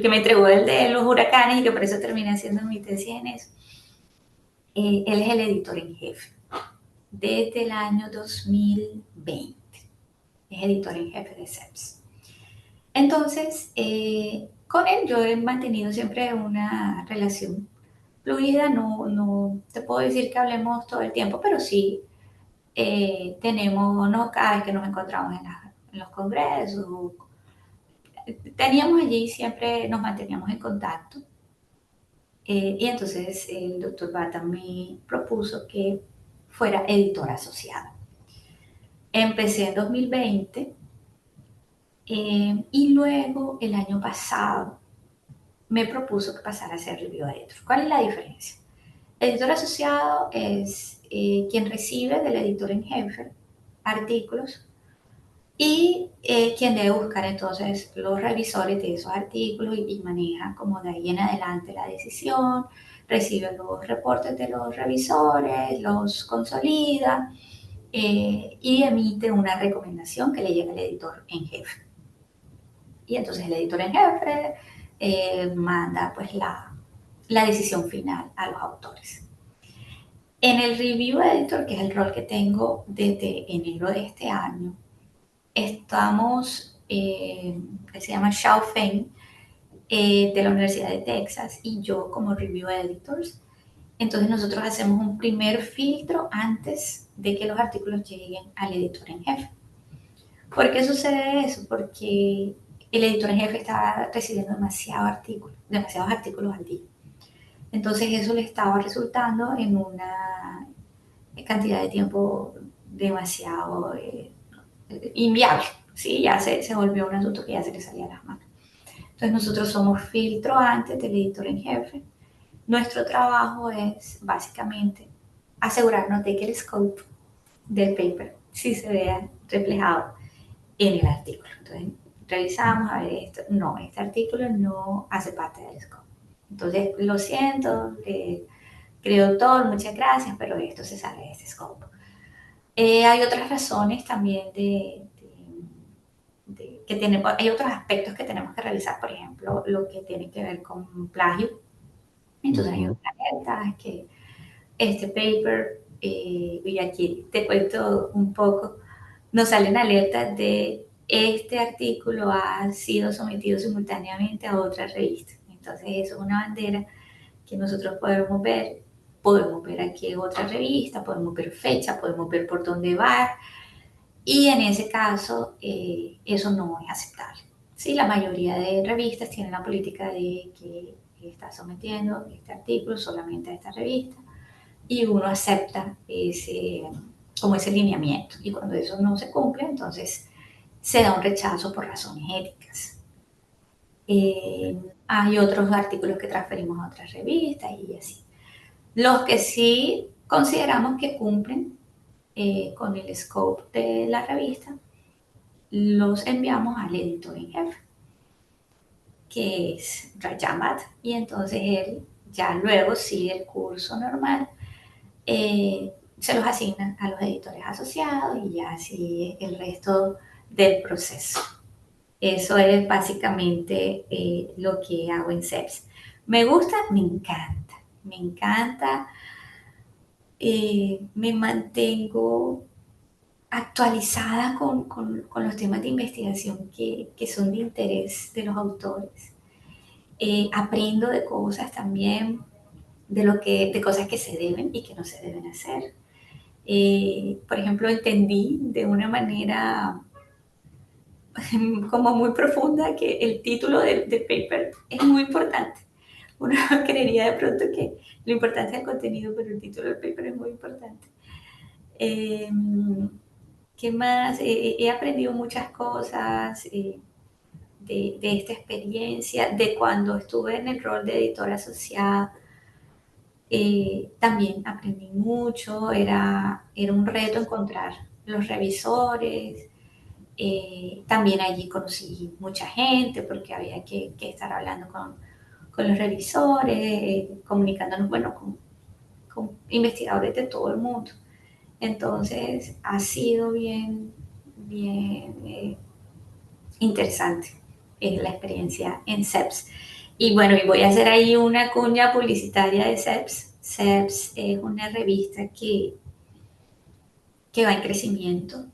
que me entregó el de los huracanes y que por eso terminé haciendo mi tesis en eso. Él es el editor en jefe desde el año 2020. Es editor en jefe de CEPS. Entonces, con él yo he mantenido siempre una relación fluida, no te puedo decir que hablemos todo el tiempo, pero sí tenemos, no, cada vez que nos encontramos en los congresos, teníamos allí, siempre nos manteníamos en contacto. Y entonces el doctor Bata me propuso que fuera editor asociado. Empecé en 2020 y luego el año pasado me propuso que pasara a ser review editor. ¿Cuál es la diferencia? Editor asociado es quien recibe del editor en jefe artículos y quien debe buscar entonces los revisores de esos artículos y maneja como de ahí en adelante la decisión, recibe los reportes de los revisores, los consolida y emite una recomendación que le llega al editor en jefe. Y entonces el editor en jefe manda pues la decisión final a los autores. En el review editor, que es el rol que tengo desde enero de este año, estamos, él se llama Xiao Feng, de la Universidad de Texas, y yo como review editors. Entonces nosotros hacemos un primer filtro antes de que los artículos lleguen al editor en jefe. ¿Por qué sucede eso? Porque el editor en jefe está recibiendo demasiados artículos al día. Entonces eso le estaba resultando en una cantidad de tiempo demasiado inviable. ¿Sí? Ya se volvió un asunto que ya se le salía a las manos. Entonces nosotros somos filtro antes del editor en jefe. Nuestro trabajo es básicamente asegurarnos de que el scope del paper sí se vea reflejado en el artículo. Entonces revisamos a ver esto. No, este artículo no hace parte del scope. Entonces, lo siento, querido doctor, muchas gracias, pero esto se sale de este scope. Hay otras razones también que tenemos, hay otros aspectos que tenemos que revisar, por ejemplo, lo que tiene que ver con plagio. Entonces hay Ujú. una alerta que este paper, y aquí te cuento un poco, nos salen alertas de este artículo ha sido sometido simultáneamente a otra revista. Entonces eso es una bandera que nosotros podemos ver aquí otra revista, podemos ver fecha, podemos ver por dónde va, y en ese caso eso no es aceptable. Sí, la mayoría de revistas tienen la política de que está sometiendo este artículo solamente a esta revista y uno acepta como ese lineamiento. Y cuando eso no se cumple, entonces se da un rechazo por razones éticas. Hay otros artículos que transferimos a otras revistas y así. Los que sí consideramos que cumplen con el scope de la revista, los enviamos al editor en jefe, que es Rajamat, y entonces él ya luego sigue el curso normal, se los asignan a los editores asociados y ya sigue el resto del proceso. Eso es básicamente lo que hago en CEPS. Me gusta, me encanta, me mantengo actualizada con los temas de investigación que son de interés de los autores. Aprendo de cosas también, de cosas que se deben y que no se deben hacer. Por ejemplo, entendí de una manera como muy profunda que el título del paper es muy importante. Uno creería de pronto que lo importante es el contenido, pero el título del paper es muy importante. Eh, ¿Qué más? He aprendido muchas cosas de esta experiencia, de cuando estuve en el rol de editora asociada. También aprendí mucho, era un reto encontrar los revisores. También allí conocí mucha gente porque había que estar hablando con los revisores, comunicándonos, bueno, con investigadores de todo el mundo. Entonces ha sido bien interesante la experiencia en CEPS. Y bueno, y voy a hacer ahí una cuña publicitaria de CEPS. CEPS es una revista que va en crecimiento,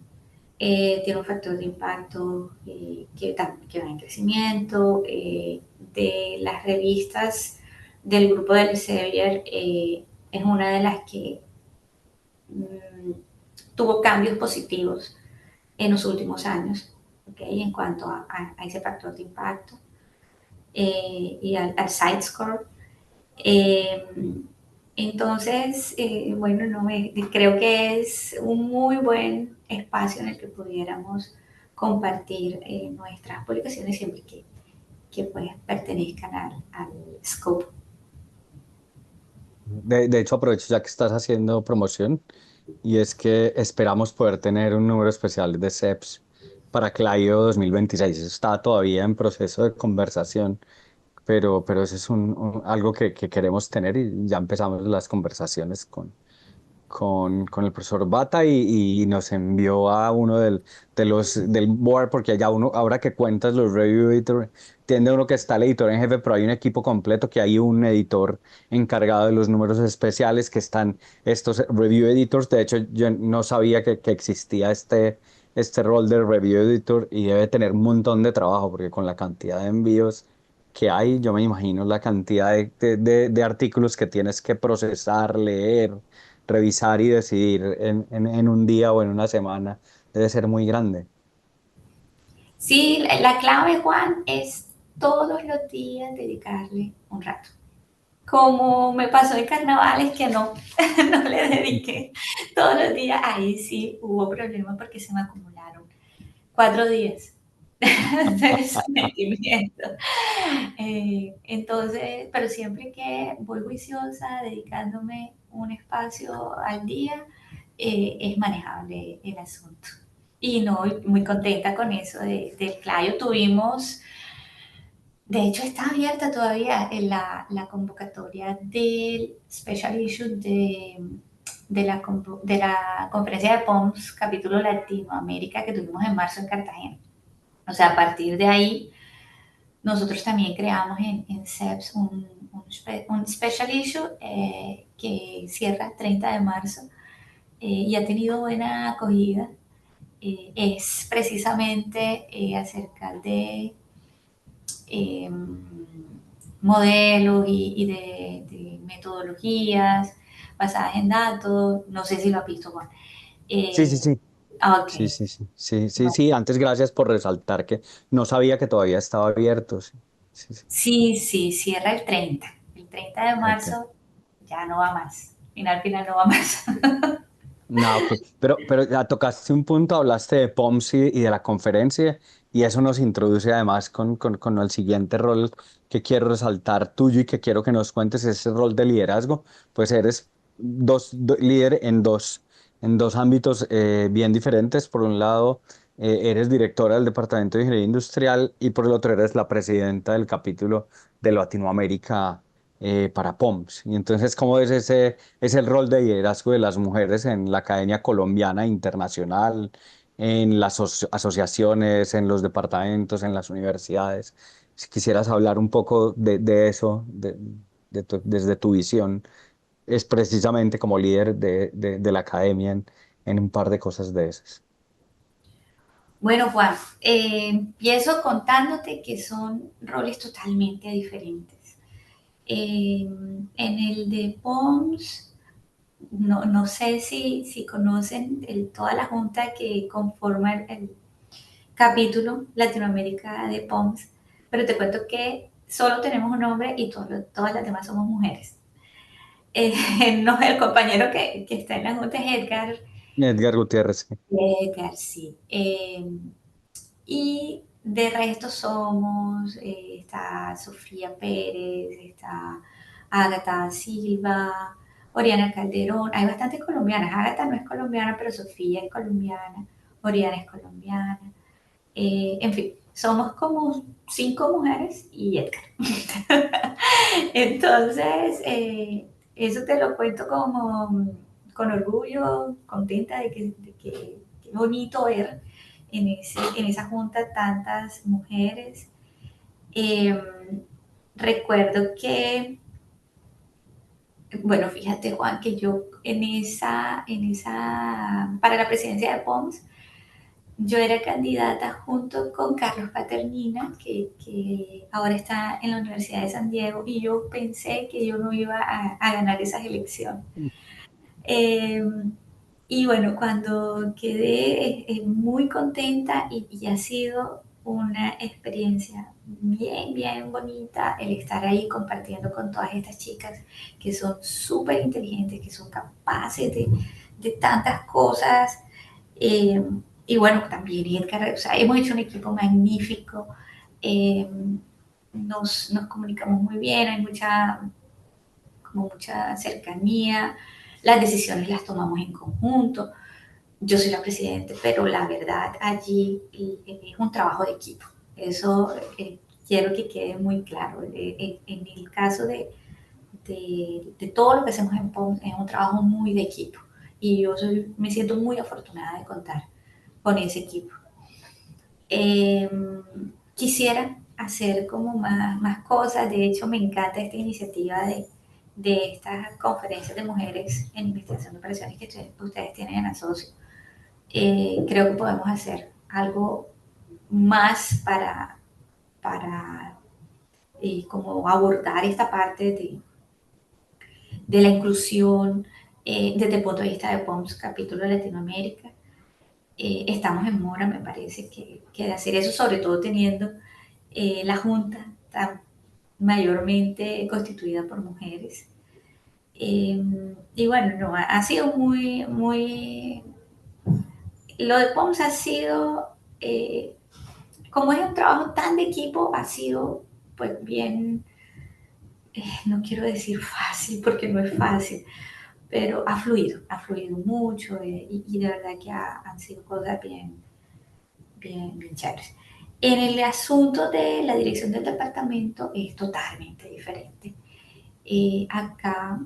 tiene un factor de impacto que va en crecimiento. De las revistas del grupo del Elsevier, es una de las que mm, tuvo cambios positivos en los últimos años, ¿okay? En cuanto a ese factor de impacto y al site score. Eh, entonces, bueno, no creo que es un muy buen espacio en el que pudiéramos compartir nuestras publicaciones siempre que pues, pertenezcan al scope. De hecho, aprovecho ya que estás haciendo promoción y es que esperamos poder tener un número especial de CEPS para Clayo 2026. Eso está todavía en proceso de conversación, pero eso es algo que queremos tener y ya empezamos las conversaciones con el profesor Bata y nos envió a uno del board, porque allá uno, ahora que cuentas los review editor, tiene uno que está el editor en jefe, pero hay un equipo completo que hay un editor encargado de los números especiales que están estos review editors. De hecho, yo no sabía que existía este rol de review editor y debe tener un montón de trabajo porque con la cantidad de envíos que hay, yo me imagino la cantidad de artículos que tienes que procesar, leer, revisar y decidir en un día o en una semana debe ser muy grande. Sí, la clave, Juan, es todos los días dedicarle un rato. Como me pasó en carnavales que no, no le dediqué todos los días, ahí sí hubo problemas porque se me acumularon 4 días de sometimiento. Entonces, pero siempre que voy juiciosa, dedicándome un espacio al día, es manejable el asunto. Y no, muy contenta con eso del Clayo. Tuvimos, de hecho está abierta todavía en la convocatoria del Special Issue de la conferencia de POMS, capítulo Latinoamérica, que tuvimos en marzo en Cartagena. O sea, a partir de ahí, nosotros también creamos en CEPS un special issue que cierra el 30 de marzo y ha tenido buena acogida. Es precisamente acerca de eh, modelos y de metodologías basadas en datos. No sé si lo has visto, Juan. Sí, sí, Eh, sí. ok. Sí, sí, sí, sí, sí, No. sí. Antes, gracias por resaltar que no sabía que todavía estaba abierto. Sí, sí, sí. Sí, sí, cierra el 30. El 30 de Ok. marzo ya no va más. Final no va más. No, ok. Pero ya tocaste un punto, hablaste de POMS y de la conferencia, y eso nos introduce además con el siguiente rol que quiero resaltar tuyo y que quiero que nos cuentes, ese rol de liderazgo. Pues eres líder en dos ámbitos bien diferentes. Por un lado, eres directora del Departamento de Ingeniería Industrial y por el otro eres la presidenta del capítulo de Latinoamérica para POMS. Y entonces, ¿cómo es el rol de liderazgo de las mujeres en la Academia Colombiana Internacional, en las asociaciones, en los departamentos, en las universidades? Si quisieras hablar un poco de eso, desde tu visión, es precisamente como líder de la academia en un par de cosas de esas. Bueno, Juan, empiezo contándote que son roles totalmente diferentes. En el de POMS, no sé si conocen toda la junta que conforma el capítulo Latinoamérica de POMS, pero te cuento que solo tenemos un hombre y todas las demás somos mujeres. No, el compañero que está en la junta es Edgar. Edgar Gutiérrez. Sí. Edgar, sí. Y de resto somos, está Sofía Pérez, está Ágata Silva, Oriana Calderón, hay bastantes colombianas. Ágata no es colombiana, pero Sofía es colombiana, Oriana es colombiana. En fin, somos como 5 mujeres y Edgar. Entonces, eso te lo cuento como con orgullo, contenta de que qué bonito ver en esa junta tantas mujeres. Eh, Recuerdo que, bueno, fíjate Juan, que yo para la presidencia de POMS, yo era candidata junto con Carlos Paternina, que ahora está en la Universidad de San Diego, y yo pensé que yo no iba a ganar esas elecciones. Eh, y bueno, cuando quedé muy contenta y ha sido una experiencia bien, bien bonita el estar ahí compartiendo con todas estas chicas que son súper inteligentes, que son capaces de tantas cosas. Eh, y bueno, también Edgar, o sea, hemos hecho un equipo magnífico, eh, nos comunicamos muy bien, hay mucha como mucha cercanía, las decisiones las tomamos en conjunto. Yo soy la presidenta, pero la verdad allí es un trabajo de equipo. Eso quiero que quede muy claro. En el caso de todo lo que hacemos en POM es un trabajo muy de equipo y me siento muy afortunada de contar con ese equipo. Eh, Quisiera hacer como más cosas, de hecho me encanta esta iniciativa de estas conferencias de mujeres en investigación de operaciones que ustedes tienen en Asocio. Creo que podemos hacer algo más para como abordar esta parte de la inclusión desde el punto de vista de POMS, capítulo de Latinoamérica. Estamos en mora, me parece, que de hacer eso, sobre todo teniendo la Junta tan mayormente constituida por mujeres. Y bueno, no, ha sido lo de POMS ha sido, como es un trabajo tan de equipo, ha sido pues bien, no quiero decir fácil porque no es fácil, pero ha fluido mucho y de verdad que han sido cosas bien chéveres. En el asunto de la dirección del departamento es totalmente diferente. Acá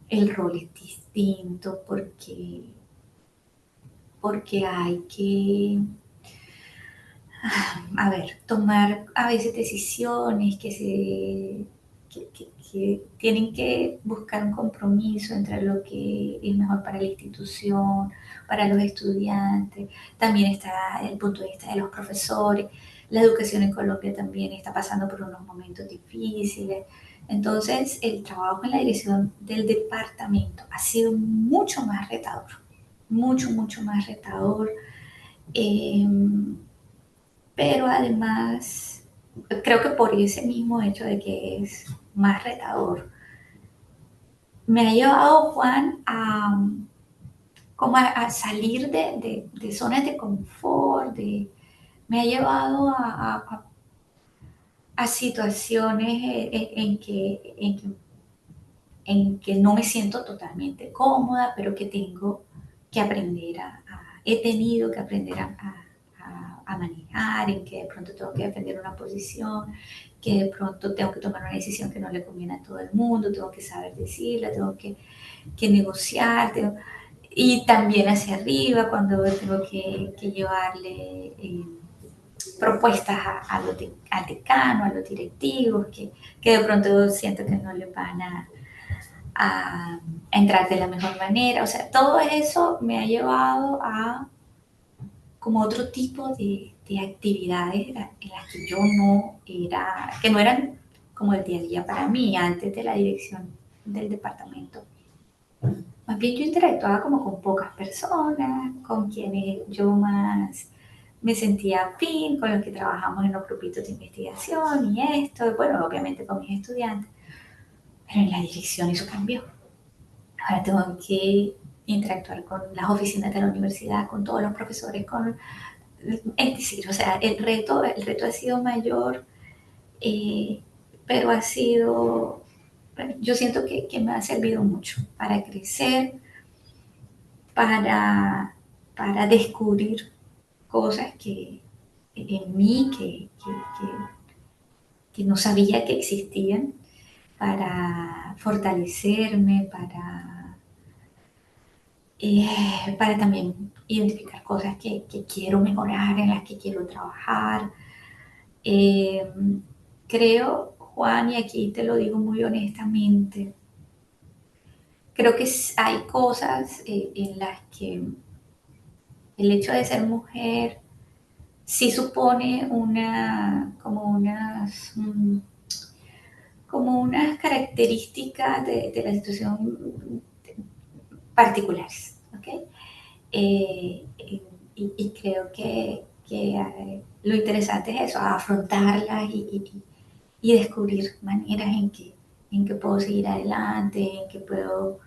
el rol es distinto porque hay que, a ver, tomar a veces decisiones que tienen que buscar un compromiso entre lo que es mejor para la institución, para los estudiantes. También está el punto de vista de los profesores. La educación en Colombia también está pasando por unos momentos difíciles. Entonces, el trabajo en la dirección del departamento ha sido mucho más retador. Eh, pero además, creo que por ese mismo hecho de que es más retador, me ha llevado Juan como a salir de zonas de confort, me ha llevado a situaciones en que no me siento totalmente cómoda, pero que tengo que aprender he tenido que aprender a manejar, en que de pronto tengo que defender una posición, que de pronto tengo que tomar una decisión que no le conviene a todo el mundo, tengo que saber decirla, tengo que negociar, y también hacia arriba cuando tengo que llevarle propuestas al decano, a los directivos, que de pronto siento que no le van a entrar de la mejor manera. O sea, todo eso me ha llevado a como otro tipo de actividades en las que yo no era, que no eran como el día a día para mí, antes de la dirección del departamento. Más bien yo interactuaba como con pocas personas, con quienes yo más me sentía afín, con los que trabajamos en los grupitos de investigación y esto, bueno, obviamente con mis estudiantes, pero en la dirección eso cambió. Ahora tengo que interactuar con las oficinas de la universidad, con todos los profesores, es decir, o sea, el reto ha sido mayor, eh, pero ha sido, yo siento que me ha servido mucho para crecer, para, para descubrir cosas en mí que no sabía que existían, para fortalecerme, para también identificar cosas que quiero mejorar, en las que quiero trabajar. Eh, Creo, Juan, y aquí te lo digo muy honestamente, creo que hay cosas en las que el hecho de ser mujer sí supone como unas características de la situación particulares, ¿ok? Y creo que lo interesante es eso, afrontarlas y descubrir maneras en que puedo seguir adelante, en que puedo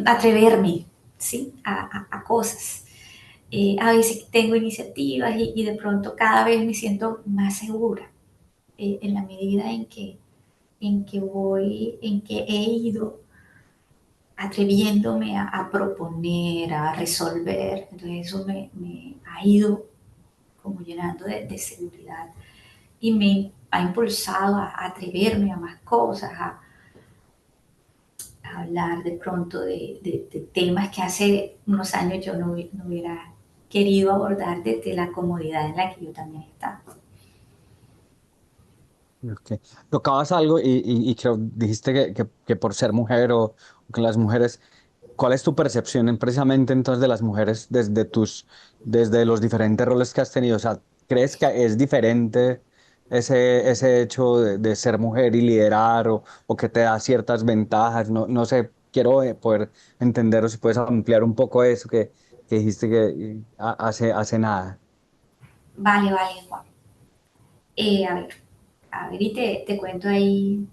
atreverme, ¿sí? A cosas. A veces tengo iniciativas y de pronto cada vez me siento más segura en la medida en que en que he ido atreviéndome a proponer, a resolver. Entonces eso me ha ido como llenando de seguridad y me ha impulsado a atreverme a más cosas, a hablar de pronto de temas que hace unos años yo no hubiera querido abordar desde la comodidad en la que yo también estaba. Ok. Tocabas algo y creo, dijiste que por ser mujer o que las mujeres, ¿cuál es tu percepción precisamente entonces de las mujeres desde los diferentes roles que has tenido? O sea, ¿crees que es diferente ese hecho de ser mujer y liderar o que te da ciertas ventajas? No, no sé, quiero poder entender o si puedes ampliar un poco eso que dijiste que hace nada. Vale, vale, Juan. A ver, y te cuento ahí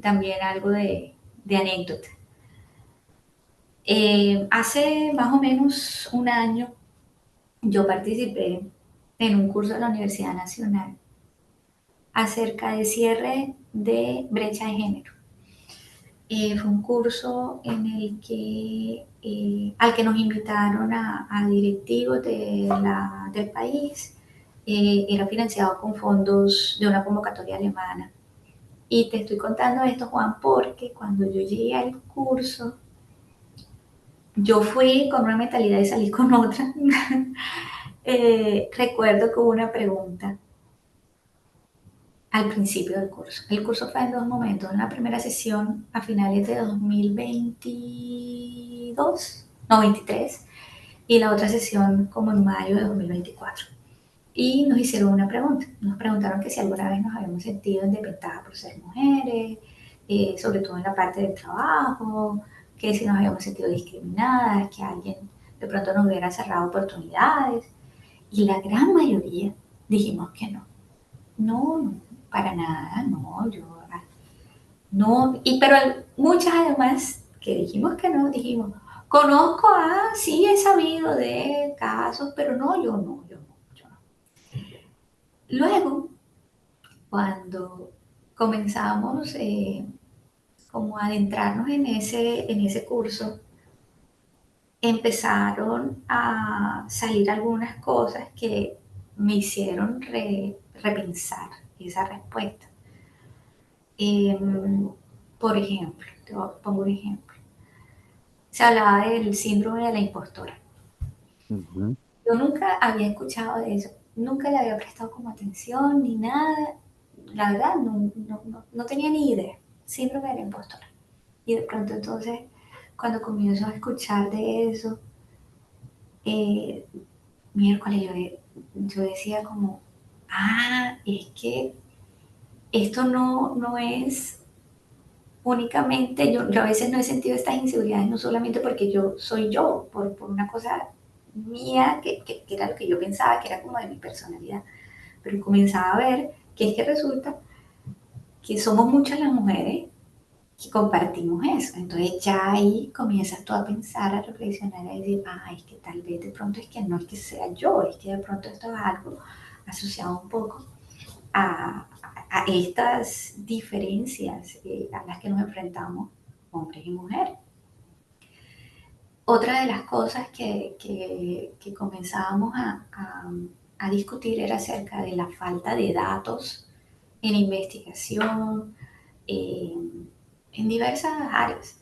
también algo de anécdota. Hace más o menos un año yo participé en un curso de la Universidad Nacional acerca de cierre de brecha de género. Fue un curso en el al que nos invitaron a directivos del país. Era financiado con fondos de una convocatoria alemana. Y te estoy contando esto, Juan, porque cuando yo llegué al curso, yo fui con una mentalidad y salí con otra. Recuerdo que hubo una pregunta al principio del curso. El curso fue en dos momentos. En la primera sesión a finales de 2022, no 23, y la otra sesión como en mayo de 2024. Y nos hicieron una pregunta. Nos preguntaron que si alguna vez nos habíamos sentido en desventaja por ser mujeres, sobre todo en la parte del trabajo, que si nos habíamos sentido discriminadas, que alguien de pronto nos hubiera cerrado oportunidades. Y la gran mayoría dijimos que no. No, no, para nada, no, no, pero muchas además que dijimos que no, dijimos, conozco sí he sabido de casos, pero no, yo no. Luego, cuando comenzamos como a adentrarnos en ese curso, empezaron a salir algunas cosas que me hicieron repensar esa respuesta. Eh, por ejemplo, pongo un ejemplo. Se hablaba del síndrome de la impostora. Ujú. Yo nunca había escuchado de eso, nunca le había prestado como atención ni nada. La verdad, no tenía ni idea. Síndrome de la impostora. Y de pronto entonces, cuando comienzo a escuchar de eso, eh, miércoles yo decía como, es que esto no es únicamente, yo a veces no he sentido estas inseguridades, no solamente porque yo soy yo, por una cosa mía, que era lo que yo pensaba, que era como de mi personalidad, pero comenzaba a ver que es que resulta que somos muchas las mujeres que compartimos eso. Entonces ya ahí comienzas tú a pensar, a reflexionar, a decir, es que tal vez de pronto es que no es que sea yo, es que de pronto esto es algo asociado un poco a estas diferencias a las que nos enfrentamos hombres y mujeres. Otra de las cosas que comenzábamos a discutir era acerca de la falta de datos en investigación, eh, en diversas áreas,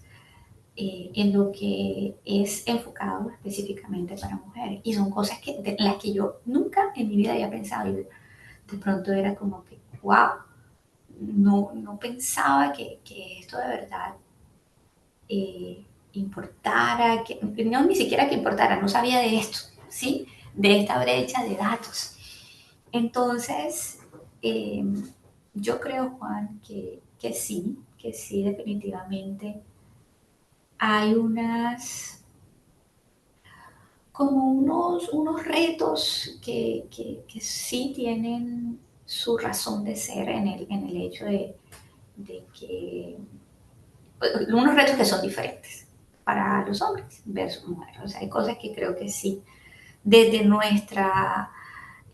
en lo que es enfocado específicamente para mujeres. Y son cosas de las que yo nunca en mi vida había pensado. Y de pronto era como que, wow, no pensaba que esto de verdad importara, no ni siquiera que importara, no sabía de esto, ¿sí? De esta brecha de datos. Entonces, eh, yo creo, Juan, que sí, definitivamente hay como unos retos que sí tienen su razón de ser en el hecho de que unos retos que son diferentes para los hombres versus mujeres. O sea, hay cosas que creo que sí, desde nuestra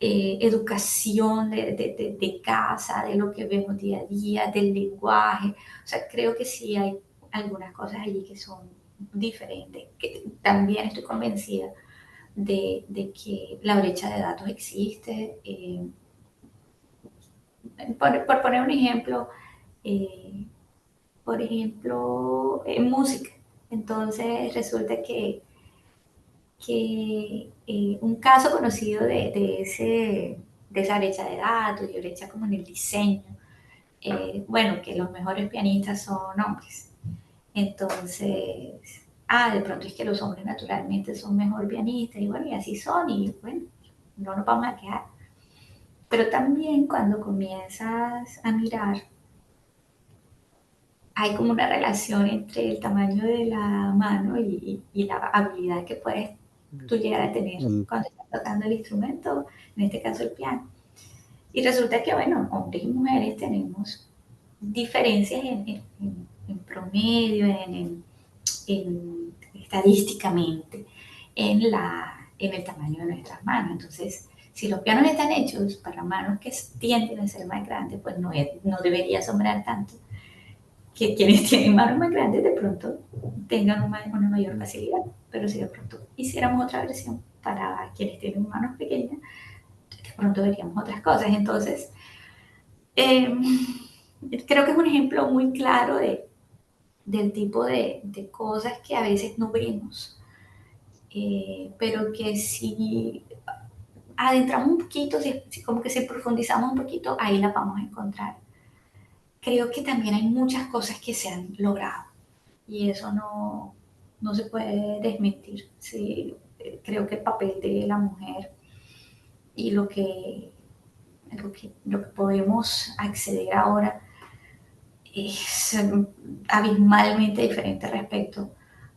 educación de casa, de lo que vemos día a día, del lenguaje. O sea, creo que sí hay algunas cosas allí que son diferentes. Que también estoy convencida de que la brecha de datos existe. Por poner un ejemplo, eh, en música. Entonces resulta que un caso conocido de esa brecha de datos y brecha como en el diseño, bueno, que los mejores pianistas son hombres. Entonces, de pronto es que los hombres naturalmente son mejor pianistas y bueno, y así son y bueno, no nos vamos a quedar. Pero también cuando comienzas a mirar, hay como una relación entre el tamaño de la mano y la habilidad que puedes tú llegar a tener Mm. cuando estás tocando el instrumento, en este caso el piano. Y resulta que, bueno, hombres y mujeres tenemos diferencias en promedio, estadísticamente, en el tamaño de nuestras manos. Entonces, si los pianos están hechos para manos que tienden a ser más grandes, pues no debería asombrar tanto que quienes tienen manos más grandes de pronto tengan una mayor facilidad. Pero si de pronto hiciéramos otra versión para quienes tienen manos pequeñas, de pronto veríamos otras cosas. Entonces, eh, creo que es un ejemplo muy claro del tipo de cosas que a veces no vemos, pero que si adentramos un poquito, si como que si profundizamos un poquito, ahí la vamos a encontrar. Creo que también hay muchas cosas que se han logrado y eso no se puede desmentir. Sí, creo que el papel de la mujer y lo que podemos acceder ahora es abismalmente diferente respecto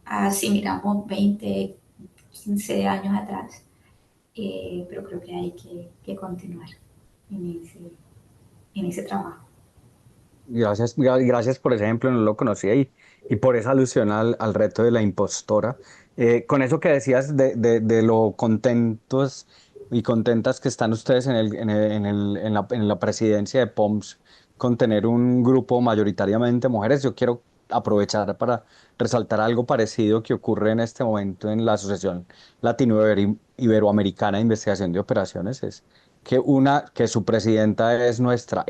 a si miramos 20, 15 años atrás. Pero creo que hay que continuar en ese, en ese trabajo. Gracias por ese ejemplo, no lo conocía y por esa alusión al reto de la impostora. Con eso que decías de lo contentos y contentas que están ustedes en la presidencia de POMS con tener un grupo mayoritariamente mujeres, yo quiero aprovechar para resaltar algo parecido que ocurre en este momento en la Asociación Latino-Iberoamericana de Investigación de Operaciones. Es que su presidenta es nuestra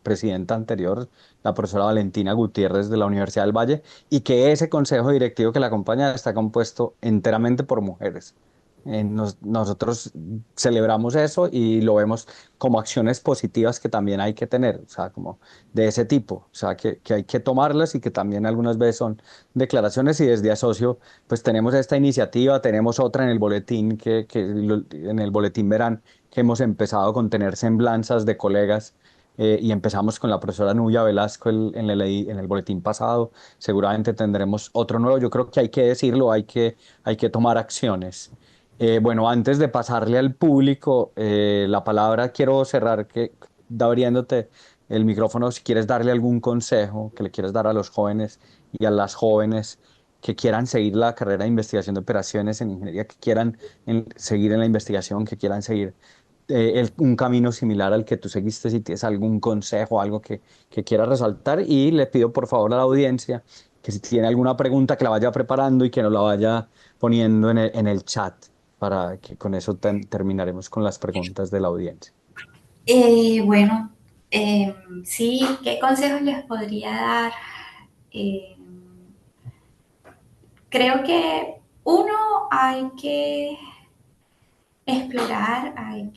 presidenta anterior, la profesora Valentina Gutiérrez de la Universidad del Valle, y que ese consejo directivo que la acompaña está compuesto enteramente por mujeres. Nosotros celebramos eso y lo vemos como acciones positivas que también hay que tener, o sea, como de ese tipo, o sea, que hay que tomarlas y que también algunas veces son declaraciones y desde Asocio, pues tenemos esta iniciativa, tenemos otra en el boletín en el boletín verán que hemos empezado con tener semblanzas de colegas y empezamos con la profesora Nubia Velasco en el boletín pasado. Seguramente tendremos otro nuevo. Yo creo que hay que decirlo, hay que tomar acciones. Bueno, antes de pasarle al público la palabra, quiero cerrar abriéndote el micrófono si quieres darle algún consejo que le quieras dar a los jóvenes y a las jóvenes que quieran seguir la carrera de investigación de operaciones en ingeniería, que quieran seguir en la investigación, que quieran seguir un camino similar al que tú seguiste, si tienes algún consejo, algo que quieras resaltar. Y le pido por favor a la audiencia que si tiene alguna pregunta que la vaya preparando y que nos la vaya poniendo en el chat para que con eso terminaremos con las preguntas de la audiencia. Bueno, sí, ¿qué consejos les podría dar? Eh, Creo que uno hay que explorar, hay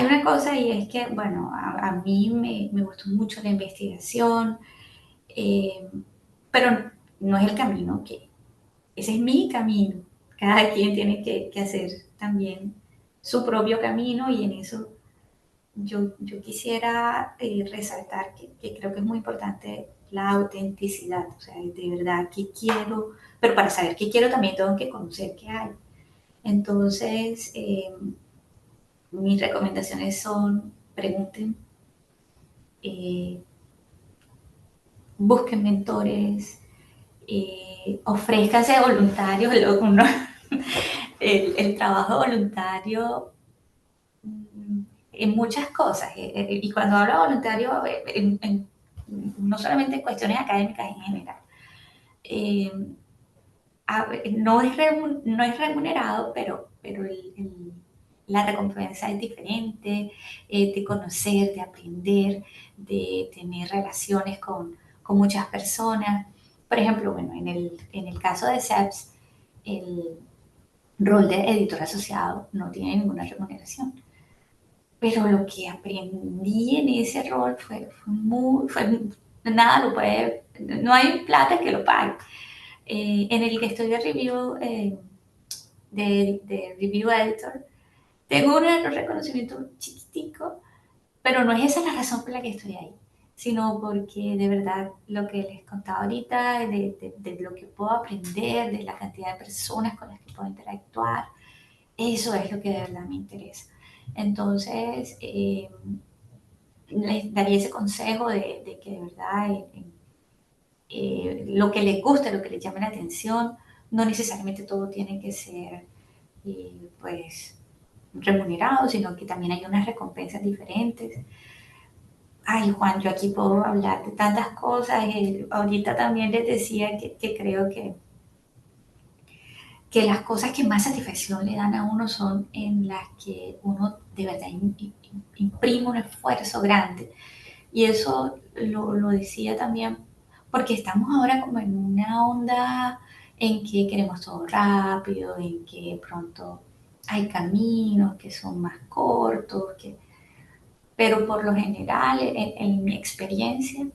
una cosa y es que, bueno, a mí me gustó mucho la investigación, eh, pero no es el camino ese es mi camino. Cada quien tiene que hacer también su propio camino y en eso yo quisiera resaltar que creo que es muy importante la autenticidad, o sea, de verdad qué quiero, pero para saber qué quiero también tengo que conocer qué hay. Entonces, mis recomendaciones son pregunten, eh, busquen mentores, ofrézcanse voluntarios, luego uno el trabajo voluntario en muchas cosas. Y cuando hablo de voluntario, no solamente en cuestiones académicas en general. Eh, no es remunerado, pero la recompensa es diferente, de conocer, de aprender, de tener relaciones con muchas personas. Por ejemplo, bueno, en el caso de SEPS, el rol de editor asociado no tiene ninguna remuneración. Pero lo que aprendí en ese rol nada lo puede, no hay plata que lo pague. En el que estoy de review, de review editor, tengo un reconocimiento chiquitico, pero no es esa la razón por la que estoy ahí, sino porque de verdad lo que les contaba ahorita, de lo que puedo aprender, de la cantidad de personas con las que puedo interactuar, eso es lo que de verdad me interesa. Entonces, les daría ese consejo de que de verdad lo que les guste, lo que les llame la atención, no necesariamente todo tiene que ser pues remunerado, sino que también hay unas recompensas diferentes. Ay, Juan, yo aquí puedo hablar de tantas cosas. Ahorita también les decía que creo que las cosas que más satisfacción le dan a uno son en las que uno de verdad imprime un esfuerzo grande. Y eso lo decía también porque estamos ahora como en una onda en que queremos todo rápido, en que pronto hay caminos que son más cortos, pero por lo general, en mi experiencia,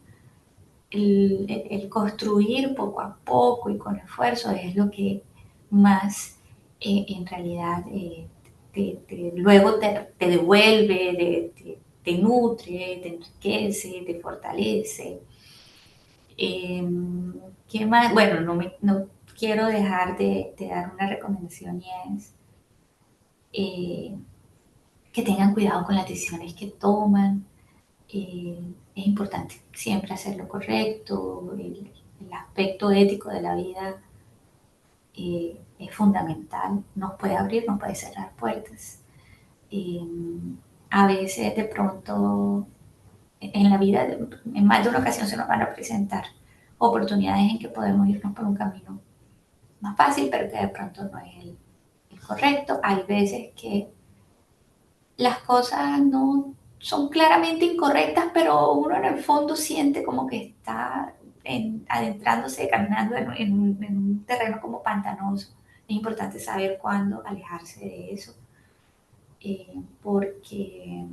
el construir poco a poco y con esfuerzo es lo que más en realidad luego te devuelve, te nutre, te enriquece, te fortalece. Eh, ¿Qué más? Bueno, no quiero dejar de dar una recomendación y es eh, que tengan cuidado con las decisiones que toman. Es importante siempre hacer lo correcto, el aspecto ético de la vida es fundamental, nos puede abrir, nos puede cerrar puertas. Eh, a veces de pronto en la vida, en más de una ocasión se nos van a presentar oportunidades en que podemos irnos por un camino más fácil, pero que de pronto no es el correcto. Hay veces que las cosas no son claramente incorrectas, pero uno en el fondo siente como que está adentrándose, caminando en un terreno como pantanoso. Es importante saber cuándo alejarse de eso, porque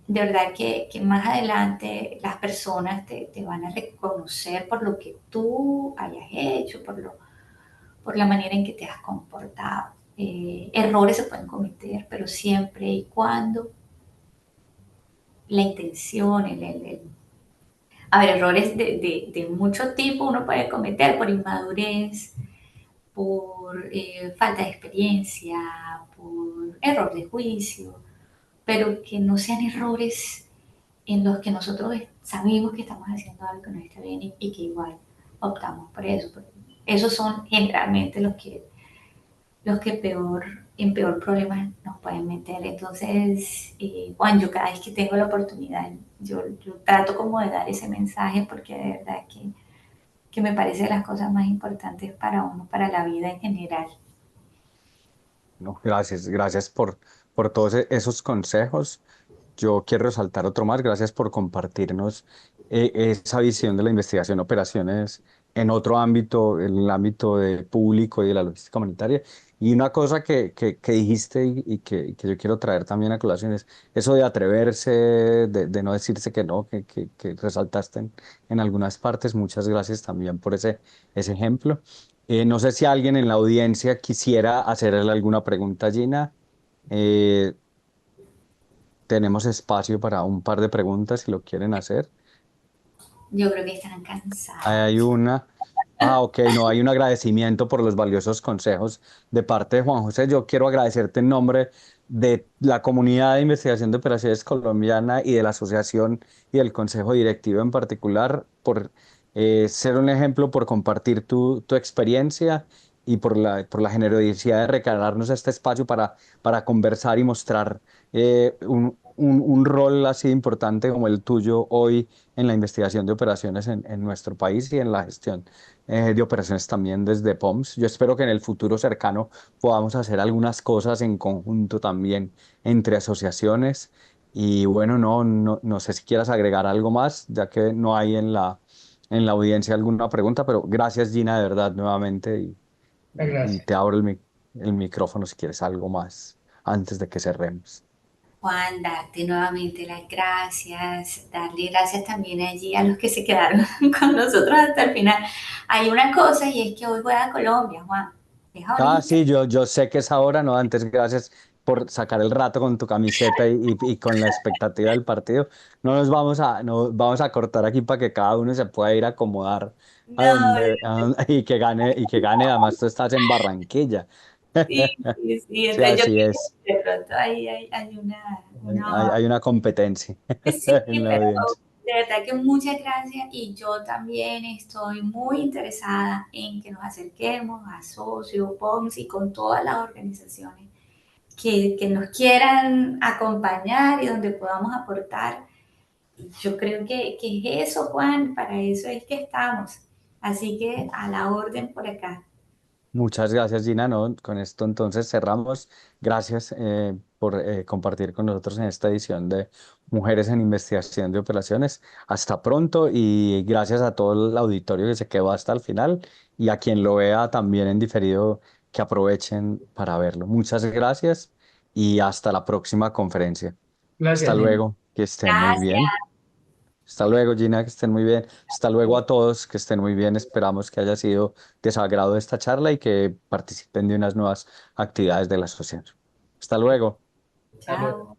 de verdad que más adelante las personas te van a reconocer por lo que tú hayas hecho, por la manera en que te has comportado. Errores se pueden cometer, pero siempre y cuando la intención, a ver, errores de mucho tipo uno puede cometer por inmadurez, por falta de experiencia, por error de juicio, pero que no sean errores en los que nosotros sabemos que estamos haciendo algo que no está bien y que igual optamos por eso. Esos son generalmente los que en peor problemas nos pueden meter. Entonces, Juan, yo cada vez que tengo la oportunidad, yo trato como de dar ese mensaje porque de verdad que me parece de las cosas más importantes para uno, para la vida en general. No, gracias, gracias por todos esos consejos. Yo quiero resaltar otro más. Gracias por compartirnos esa visión de la investigación, operaciones en otro ámbito, en el ámbito de público y de la logística comunitaria. Y una cosa que dijiste y que yo quiero traer también a colación es eso de atreverse, de no decirse que no, que resaltaste en algunas partes. Muchas gracias también por ese ejemplo. No sé si alguien en la audiencia quisiera hacerle alguna pregunta a Gina. Eh, Tenemos espacio para un par de preguntas si lo quieren hacer. Yo creo que están Hay cansados. una. Ah, ok, no, hay un agradecimiento por los valiosos consejos de parte de Juan José. Yo quiero agradecerte en nombre de la comunidad de investigación de operaciones colombiana y de la asociación y del consejo directivo en particular por ser un ejemplo, por compartir tu experiencia y por la generosidad de regalarnos este espacio para conversar y mostrar un rol así importante como el tuyo hoy en la investigación de operaciones en nuestro país y en la gestión de operaciones también desde POMS. Yo espero que en el futuro cercano podamos hacer algunas cosas en conjunto también entre asociaciones. Y bueno, no sé si quieras agregar algo más, ya que no hay en la audiencia alguna pregunta, pero gracias Gina, de verdad, nuevamente, y Gracias. te abro el micrófono si quieres algo más antes de que cerremos. Juan, darte nuevamente las gracias, darle gracias también allí a los que se quedaron con nosotros hasta el final. Hay una cosa y es que hoy juega Colombia, Juan. Es Ah, ahorita. sí, yo sé que es ahora, ¿no? Antes, gracias por sacar el rato con tu camiseta y con la expectativa del partido. No vamos a cortar aquí para que cada uno se pueda ir a acomodar No, y que gane. Además, tú estás en Barranquilla. sí, sí, sí. Sí, Entonces yo así pienso es. que de pronto ahí hay una. Hay una competencia Sí, en la pero audiencia. de verdad que muchas gracias y yo también estoy muy interesada en que nos acerquemos a Socio, POMS y con todas las organizaciones que nos quieran acompañar y donde podamos aportar. Yo creo que es eso, Juan, para eso es que estamos. Así que a la orden por acá. Muchas gracias, Gina. No, con esto entonces cerramos. Gracias por compartir con nosotros en esta edición de Mujeres en Investigación de Operaciones. Hasta pronto y gracias a todo el auditorio que se quedó hasta el final y a quien lo vea también en diferido, que aprovechen para verlo. Muchas gracias y hasta la próxima conferencia. Hasta Gracias, Gina. luego, que estén muy bien. Gracias. Hasta luego, Gina, que estén muy bien. Hasta luego a todos, que estén muy bien. Esperamos que haya sido de su agrado esta charla y que participen de unas nuevas actividades de la asociación. Hasta luego. Hasta luego. Chao.